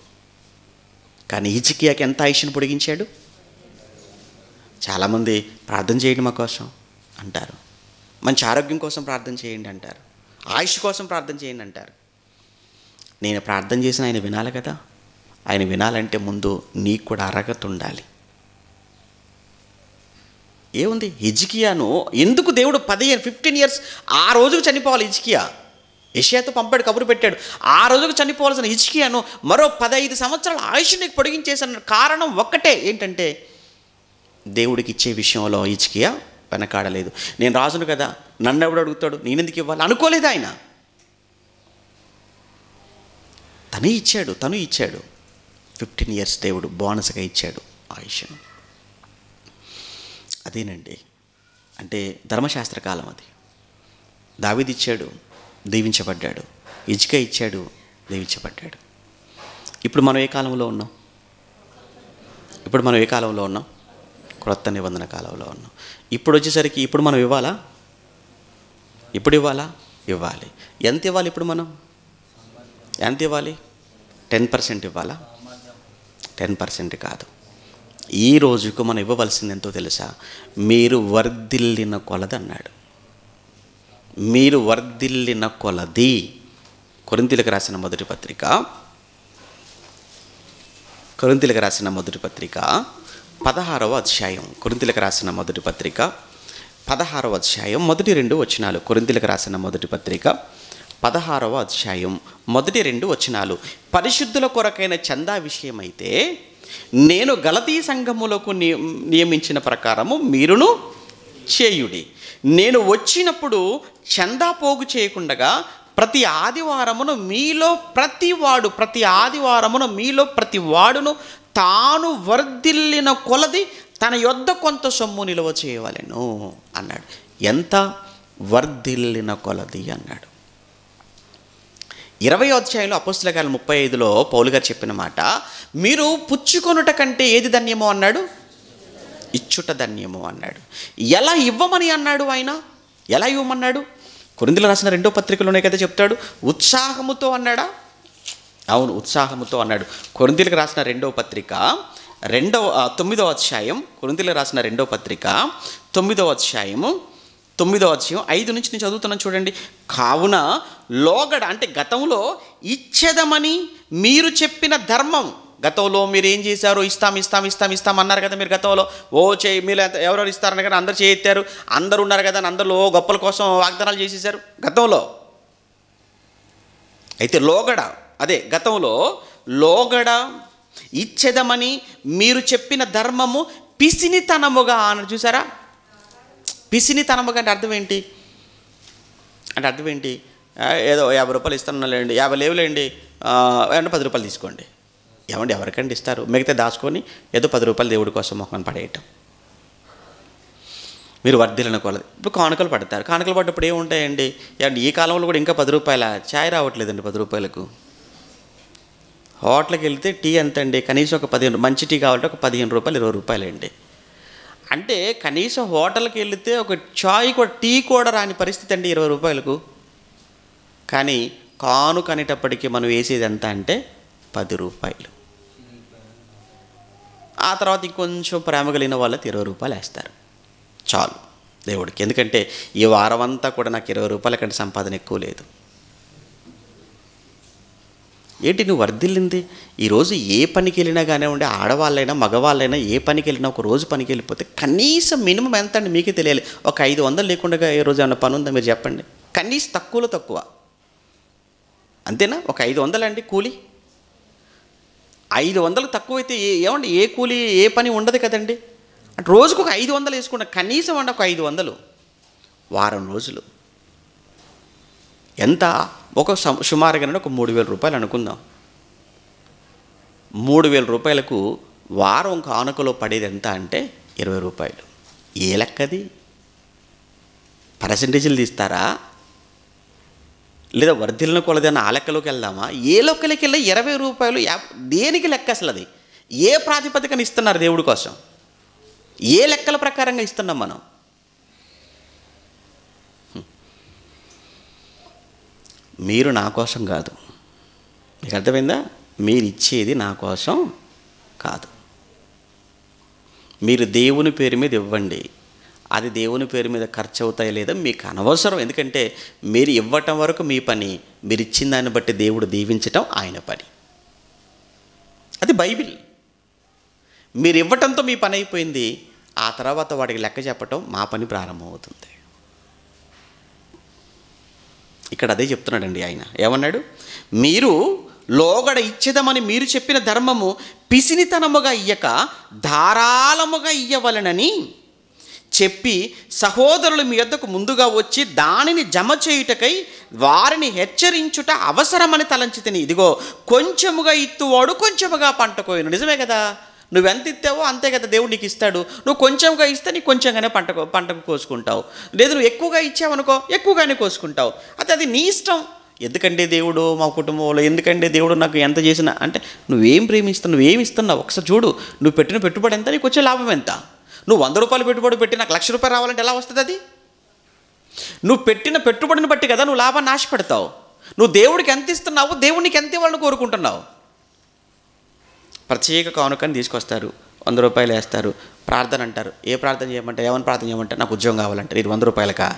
S1: కానీ హిజ్కియాకి ఎంత ఆయుష్ను పొడిగించాడు? చాలామంది ప్రార్థన చేయండి మా కోసం అంటారు, మంచి ఆరోగ్యం కోసం ప్రార్థన చేయండి అంటారు, ఆయుష్ కోసం ప్రార్థన చేయండి అంటారు. నేను ప్రార్థన చేసిన ఆయన వినాలి కదా. ఆయన వినాలంటే ముందు నీకు కూడా అర్హత ఉండాలి. ఏముంది హిజ్కియాను ఎందుకు దేవుడు 15 ఇయర్స్ ఆ రోజుకు చనిపోవాలి హిజ్కియా? యెషయాతో పంపాడు, కబురు పెట్టాడు. ఆ రోజుకు చనిపోవాల్సిన హిజ్కియాను మరో 15 సంవత్సరాల ఆయుష్ నీకు పొడిగించేసిన కారణం ఒక్కటే, ఏంటంటే దేవుడికి ఇచ్చే విషయంలో హిజ్కియా వెనకాడలేదు. నేను రాజును కదా, నన్ను ఎవడు అడుగుతాడు, నేనెందుకు ఇవ్వాలి అనుకోలేదు ఆయన. తను ఇచ్చాడు 15 ఇయర్స్ దేవుడు బోనస్గా ఇచ్చాడు ఆయుష్ను. అదేనండి అంటే ధర్మశాస్త్ర కాలం అది. దావీదు ఇచ్చాడు, దీవించబడ్డాడు. హిజ్కియా ఇచ్చాడు, దీవించబడ్డాడు. ఇప్పుడు మనం ఏ కాలంలో ఉన్నాం? క్రొత్త నిబంధన కాలంలో ఉన్నాం. ఇప్పుడు వచ్చేసరికి ఇప్పుడు మనం ఇవ్వాలా? ఇవ్వాలి. ఎంత ఇవ్వాలి? ఇప్పుడు మనం ఎంత ఇవ్వాలి? 10% ఇవ్వాలా? 10% కాదు. ఈ రోజుకు మనం ఇవ్వవలసింది ఎంతో తెలుసా? మీరు వర్ధిల్లిన కొలది అన్నాడు. మీరు వర్ధిల్లిన కొలది. కొరింథీయులకు రాసిన మొదటి పత్రిక 16వ అధ్యాయం. కొరింథీయులకు రాసిన మొదటి పత్రిక 16వ అధ్యాయం మొదటి 2 వచనాలు. కొరింథీయులకు రాసిన మొదటి పత్రిక 16వ అధ్యాయం మొదటి 2 వచనాలు. పరిశుద్ధుల కొరకైన చందా విషయమైతే నేను గలతీ సంఘములకు నియమించిన ప్రకారము మీరును చేయుడి. నేను వచ్చినప్పుడు చందా పోగు చేయకుండగా ప్రతి ఆదివారమును మీలో ప్రతి వాడును తాను వర్ధిల్లిన కొలది తన యొద్ద కొంత సొమ్ము నిల్వ చేయవలెను అన్నాడు. ఎంత? వర్ధిల్లిన కొలది అన్నాడు. 20వ అధ్యాయంలో అపోస్తలుల కార్యాలు 35లో పౌలు గారు చెప్పిన మాట, మీరు పుచ్చుకొనుట కంటే ఏది ధన్యమో అన్నాడు? ఇచ్చుట ధన్యము అన్నాడు. ఎలా ఇవ్వమని అన్నాడు ఆయన? ఎలా ఇవ్వమన్నాడు? కొరింథీయులకు రాసిన 2వ పత్రికలోనే కదా చెప్తాడు. ఉత్సాహముతో అన్నాడా? అవును, ఉత్సాహముతో అన్నాడు. కొరింథీయులకు రాసిన 2వ పత్రిక 9వ అధ్యాయం. కొరింథీయులకు రాసిన 2వ పత్రిక 9వ అధ్యాయము 5 నుంచి నేను చదువుతున్నాను చూడండి. కావున లోగడ అంటే గతంలో ఇచ్చేదమని మీరు చెప్పిన ధర్మం, గతంలో మీరు ఏం చేశారు? ఇస్తాం అన్నారు కదా మీరు గతంలో. మీరు ఎవరెవరు ఇస్తారని కానీ అందరు చేయెత్తారు, అందరు ఉన్నారు కదా అని అందరిలో గొప్పల కోసం వాగ్దానాలు చేసేసారు గతంలో. అయితే లోగడ, అదే గతంలో లోగడ ఇచ్చేదమని మీరు చెప్పిన ధర్మము పిసినితనముగా అని. చూసారా? పిసినితనముగా అంటే అర్థం ఏంటి? ఏదో 50 రూపాయలు ఇస్తానులేండి, 50 లేవులేండి, 10 రూపాయలు తీసుకోండి. ఎవరికండి ఇస్తారు? మిగతా దాచుకొని ఏదో 10 రూపాయలు దేవుడి కోసం మొహం పడేయటం. మీరు వర్ధిల్లిన కొలది. ఇప్పుడు కానుకలు పడతారు. కానుకలు పడ్డప్పుడు ఏముంటాయండి? ఈ కాలంలో కూడా ఇంకా 10 రూపాయల ఛాయ్ రావట్లేదండి. 10 రూపాయలకు హోటల్కి వెళ్తే టీ ఎంత అండి? కనీసం ఒక 15, మంచి టీ కావాలంటే ఒక 15 రూపాయలు 20 రూపాయలు అండి. అంటే కనీసం హోటల్కి వెళితే ఒక ఛాయ్ కూడా, టీ కూడా రాని పరిస్థితి అండి 20 రూపాయలకు. కానీ కానుక అనేటప్పటికీ మనం వేసేది ఎంత అంటే 10 రూపాయలు. ఆ తర్వాత ఇంకొంచెం ప్రేమ కలిగిన వాళ్ళకి 20 రూపాయలు వేస్తారు చాలు దేవుడికి. ఎందుకంటే ఈ వారం అంతా కూడా నాకు 20 రూపాయల కంటే సంపాదన ఎక్కువ లేదు. ఏంటి నువ్వు వర్ధిల్లింది? ఈరోజు ఏ పనికి వెళ్ళినా కానివ్వండి, ఆడవాళ్ళైనా మగవాళ్ళైనా ఏ పనికి వెళ్ళినా, ఒక రోజు పనికి వెళ్ళిపోతే కనీసం మినిమం ఎంత అండి మీకే తెలియాలి. ఒక 500 లేకుండా ఏ రోజు ఏమన్నా పని ఉందా మీరు చెప్పండి? కనీసం తక్కువలో తక్కువ అంతేనా? ఒక 500 అండి కూలి. 500 తక్కువైతే ఏమండి ఏ కూలి ఏ పని ఉండదు కదండి. అంటే రోజుకు ఒక 500 వేసుకున్న కనీసం అండి ఒక 500 వారం రోజులు ఎంత? ఒక సుమారుగా ఒక 3,000 రూపాయలు అనుకుందాం. 3,000 రూపాయలకు వారం కానుకలో పడేది ఎంత అంటే 20 రూపాయలు. ఏ లెక్కది? పర్సెంటేజీలు తీస్తారా? లేదా వర్ధిల్లిన కొలదన్న ఆ లెక్కలోకి వెళ్దామా? ఏ లెక్కలకి వెళ్ళి 20 రూపాయలు దేనికి లెక్క? అసలు అది ఏ ప్రాతిపదికన ఇస్తున్నారు దేవుడి కోసం? ఏ లెక్కల ప్రకారంగా ఇస్తున్నాం మనం? మీరు నా కోసం కాదు. మీకు అర్థమైందా? మీరు ఇచ్చేది నా కోసం కాదు. మీరు దేవుని పేరు మీద ఇవ్వండి. అది దేవుని పేరు మీద ఖర్చు అవుతాయి లేదా మీకు అనవసరం. ఎందుకంటే మీరు ఇవ్వటం వరకు మీ పని, మీరు ఇచ్చిన దాన్ని బట్టి దేవుడు దీవించటం ఆయన పని. అది బైబిల్. మీరు ఇవ్వటంతో మీ పని అయిపోయింది. ఆ తర్వాత వాడికి లెక్క చెప్పటం మా పని ప్రారంభమవుతుంది. ఇక్కడ అదే చెప్తున్నాడండి ఆయన. ఏమన్నాడు? మీరు లోగడ ఇచ్చేదమని మీరు చెప్పిన ధర్మము పిసినితనముగా ఇయ్యక ధారాళముగా ఇయ్యవలనని చెప్పి సహోదరులు మీ యొద్దకు ముందుగా వచ్చి దానిని జమ చేయుటకై వారిని హెచ్చరించుట అవసరమని తలంచితిని. ఇదిగో కొంచెముగా ఇత్తువాడు కొంచెముగా పంట కోయును. నిజమే కదా? నువ్వెంత ఇస్తావో అంతే కదా దేవుడు నీకు ఇస్తాడు. నువ్వు కొంచెంగా ఇస్తే నీకు కొంచెంగానే పంటకు కోసుకుంటావు. లేదు నువ్వు ఎక్కువగా ఇచ్చావనుకో ఎక్కువగానే కోసుకుంటావు. అది నీ ఇష్టం. ఎందుకంటే దేవుడు మా కుటుంబంలో, ఎందుకంటే దేవుడు నాకు ఎంత చేసినా అంటే నువ్వేం ప్రేమిస్తున్నావు, నువ్వేమి ఇస్తున్నావు ఒకసారి చూడు. నువ్వు పెట్టిన పెట్టుబడి ఎంత, నీకు వచ్చే లాభం ఎంత? నువ్వు 100 రూపాయలు పెట్టుబడి పెట్టి నాకు ₹1,00,000 రావాలంటే ఎలా వస్తుంది? అది నువ్వు పెట్టిన పెట్టుబడిని బట్టి కదా నువ్వు లాభాన్ని ఆశపెడతావు. నువ్వు దేవుడికి ఎంత ఇస్తున్నావు, దేవుడు నీకు ఎంత ఇవ్వాలని కోరుకుంటున్నావు. ప్రత్యేక కానుకని తీసుకొస్తారు, ₹100 వేస్తారు, ప్రార్థన అంటారు. ఏ ప్రార్థన చేయమంటారు? ఏమని ప్రార్థన చేయమంటారు? నాకు ఉద్యోగం కావాలంటారు. ఇది ₹100కా?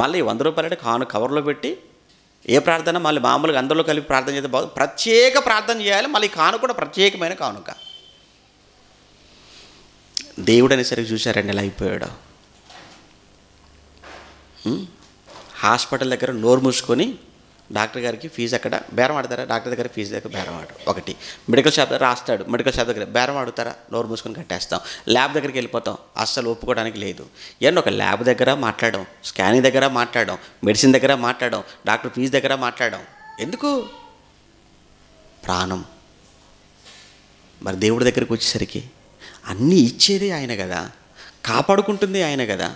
S1: మళ్ళీ ₹100 కవర్లో పెట్టి ఏ ప్రార్థన మళ్ళీ మామూలుగా అందరిలో కలిపి ప్రార్థన చేస్తే బాగుంది. ప్రత్యేక ప్రార్థన చేయాలి. మళ్ళీ కానుక కూడా ప్రత్యేకమైన కానుక. దేవుడు అనేసరికి చూశారండి ఎలా అయిపోయాడు. హాస్పిటల్ దగ్గర నోరు మూసుకొని డాక్టర్ గారికి ఫీజు అక్కడ బేరం ఆడతారా? డాక్టర్ దగ్గర ఫీజు దగ్గర బేరం ఆడు. ఒకటి మెడికల్ షాప్ దగ్గర రాస్తాడు, మెడికల్ షాప్ దగ్గర బేరం ఆడుతారా? నోరు మూసుకొని కట్టేస్తాం. ల్యాబ్ దగ్గరికి వెళ్ళిపోతాం, అస్సలు ఒప్పుకోవడానికి లేదు. ఏంటి ఒక ల్యాబ్ దగ్గర మాట్లాడడం, స్కానింగ్ దగ్గర మాట్లాడడం, మెడిసిన్ దగ్గర మాట్లాడడం, డాక్టర్ ఫీజు దగ్గర మాట్లాడడం ఎందుకు? ప్రాణం. మరి దేవుడి దగ్గరికి వచ్చేసరికి అన్నీ ఇచ్చేదే ఆయన కదా, కాపాడుకుంటుంది ఆయన కదా,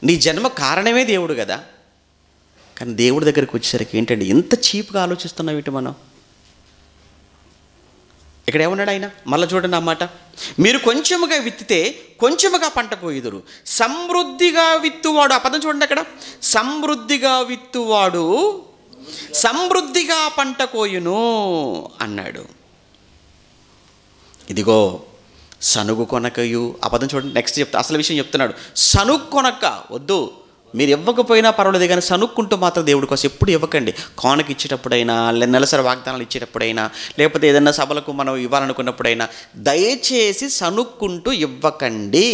S1: నీ జన్మ కారణమే దేవుడు కదా. కానీ దేవుడి దగ్గరికి వచ్చేసరికి ఏంటండి ఎంత చీప్గా ఆలోచిస్తున్నాం ఇటు మనం. ఇక్కడ ఏమన్నాడు ఆయన? మళ్ళీ చూడండి అన్నమాట. మీరు కొంచెముగా విత్తితే కొంచెముగా పంట కోయుదురు, సమృద్ధిగా విత్తువాడు. ఆ పదం చూడండి అక్కడ. సమృద్ధిగా విత్తువాడు సమృద్ధిగా పంట కోయును అన్నాడు. ఇదిగో సనుగు కొనకయు. ఆ పదం చూడండి. నెక్స్ట్ అసలు విషయం చెప్తున్నాడు. సనుగు కొనక వద్దు, మీరు ఇవ్వకపోయినా పర్వాలేదు కానీ సనుక్కుంటూ మాత్రం దేవుడి కోసం ఎప్పుడు ఇవ్వకండి. కానుక ఇచ్చేటప్పుడైనా, నెలసరి వాగ్దానాలు ఇచ్చేటప్పుడైనా, లేకపోతే ఏదైనా సభలకు మనం ఇవ్వాలనుకున్నప్పుడైనా దయచేసి సనుక్కుంటూ ఇవ్వకండి.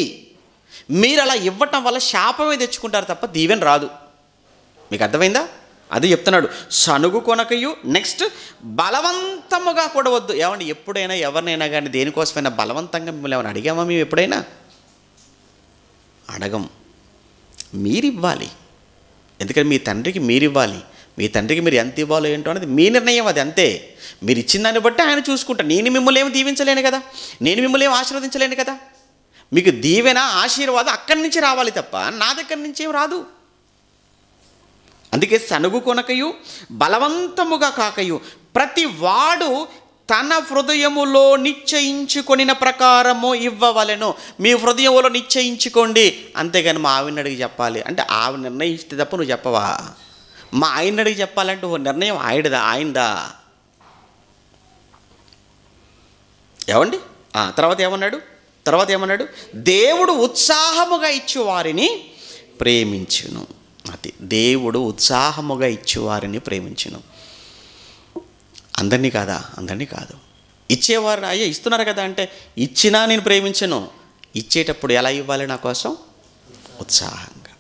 S1: మీరు అలా ఇవ్వటం వల్ల శాపమే తెచ్చుకుంటారు తప్ప దీవెన రాదు. మీకు అర్థమైందా? అది చెప్తున్నాడు. సనుగు కొనకయు. నెక్స్ట్ బలవంతముగా కూడా వద్దు. ఏమండి ఎప్పుడైనా ఎవరినైనా కానీ దేనికోసమైనా బలవంతంగా మిమ్మల్ని ఏమైనా అడిగామా? మేము ఎప్పుడైనా అడగం. మీరు ఇవ్వాలి. ఎందుకంటే మీ తండ్రికి మీరు ఇవ్వాలి. మీ తండ్రికి మీరు ఎంత ఇవ్వాలో ఏంటో అనేది మీ నిర్ణయం. అది అంతే. మీరు ఇచ్చిన దాన్ని బట్టి ఆయన చూసుకుంటారు. నేను మిమ్మల్ని ఏమి దీవించలేను కదా, నేను మిమ్మల్ని ఏమి ఆశీర్వదించలేను కదా. మీకు దీవెన ఆశీర్వాదం అక్కడి నుంచి రావాలి తప్ప నా దగ్గర నుంచి ఏం రాదు. అందుకే సనుగు కొనకయు బలవంతముగా కాకయు ప్రతి వాడు తన హృదయములో నిశ్చయించుకొనిన ప్రకారము ఇవ్వవలెను. మీ హృదయంలో నిశ్చయించుకోండి, అంతేగాని మా ఆవిడని అడిగి చెప్పాలి అంటే ఆవిడ నిర్ణయిస్తే తప్ప నువ్వు చెప్పవా? మా ఆయన్ని అడిగి చెప్పాలంటే ఓ నిర్ణయం ఆయనదా? ఏమండి? తర్వాత ఏమన్నాడు? దేవుడు ఉత్సాహముగా ఇచ్చు వారిని ప్రేమించును. అది దేవుడు ఉత్సాహముగా ఇచ్చు వారిని ప్రేమించును. అందరినీ కాదు. ఇచ్చేవారు అయ్యా ఇస్తున్నారు కదా అంటే ఇచ్చినా నేను ప్రేమించను. ఇచ్చేటప్పుడు ఎలా ఇవ్వాలి? నా కోసం ఉత్సాహంగా.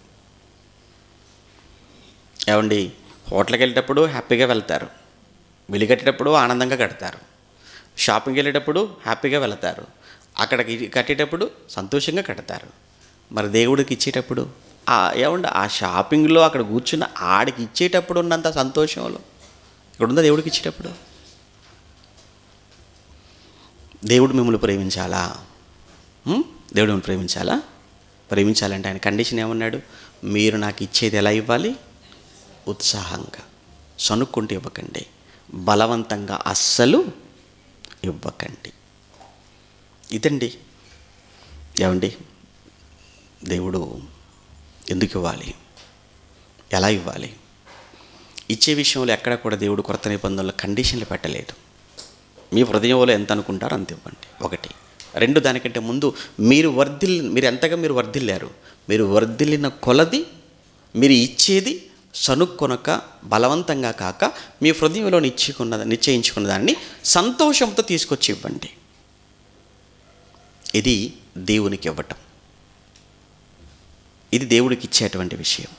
S1: ఏమండి హోటల్కి వెళ్ళేటప్పుడు హ్యాపీగా వెళ్తారు, బిల్లు కట్టేటప్పుడు ఆనందంగా కడతారు, షాపింగ్కి వెళ్ళేటప్పుడు హ్యాపీగా వెళ్తారు, అక్కడికి కట్టేటప్పుడు సంతోషంగా కడతారు. మరి దేవుడికి ఇచ్చేటప్పుడు ఏమండి ఆ షాపింగ్లో అక్కడ కూర్చున్న ఆడికి ఇచ్చేటప్పుడు ఉన్నంత సంతోషంలో ఇక్కడ ఉందా దేవుడికి ఇచ్చేటప్పుడు? దేవుడు మిమ్మల్ని ప్రేమించాలా? దేవుడు మిమ్మల్ని ప్రేమించాలంటే ఆయన కండిషన్ ఏమన్నాడు? మీరు నాకు ఇచ్చేది ఎలా ఇవ్వాలి? ఉత్సాహంగా. సనుక్కుంటూ ఇవ్వకండి, బలవంతంగా అస్సలు ఇవ్వకండి. ఇదండి. ఏమండి దేవుడు ఎందుకు ఇవ్వాలి, ఎలా ఇవ్వాలి? ఇచ్చే విషయంలో ఎక్కడ కూడా దేవుడు కొత్త నిబంధనలు కండిషన్లు పెట్టలేదు. మీ హృదయంలో ఎంత అనుకుంటారో అంత ఇవ్వండి. 1. 2 దానికంటే ముందు మీరు ఎంతగా మీరు వర్ధిల్లారు, మీరు వర్ధిల్లిన కొలది మీరు ఇచ్చేది సనుక్కొనక బలవంతంగా కాక మీ హృదయంలో నిశ్చయించుకున్న దాన్ని సంతోషంతో తీసుకొచ్చి ఇవ్వండి. ఇది దేవునికి ఇవ్వటం, ఇది దేవుడికి ఇచ్చేటువంటి విషయం.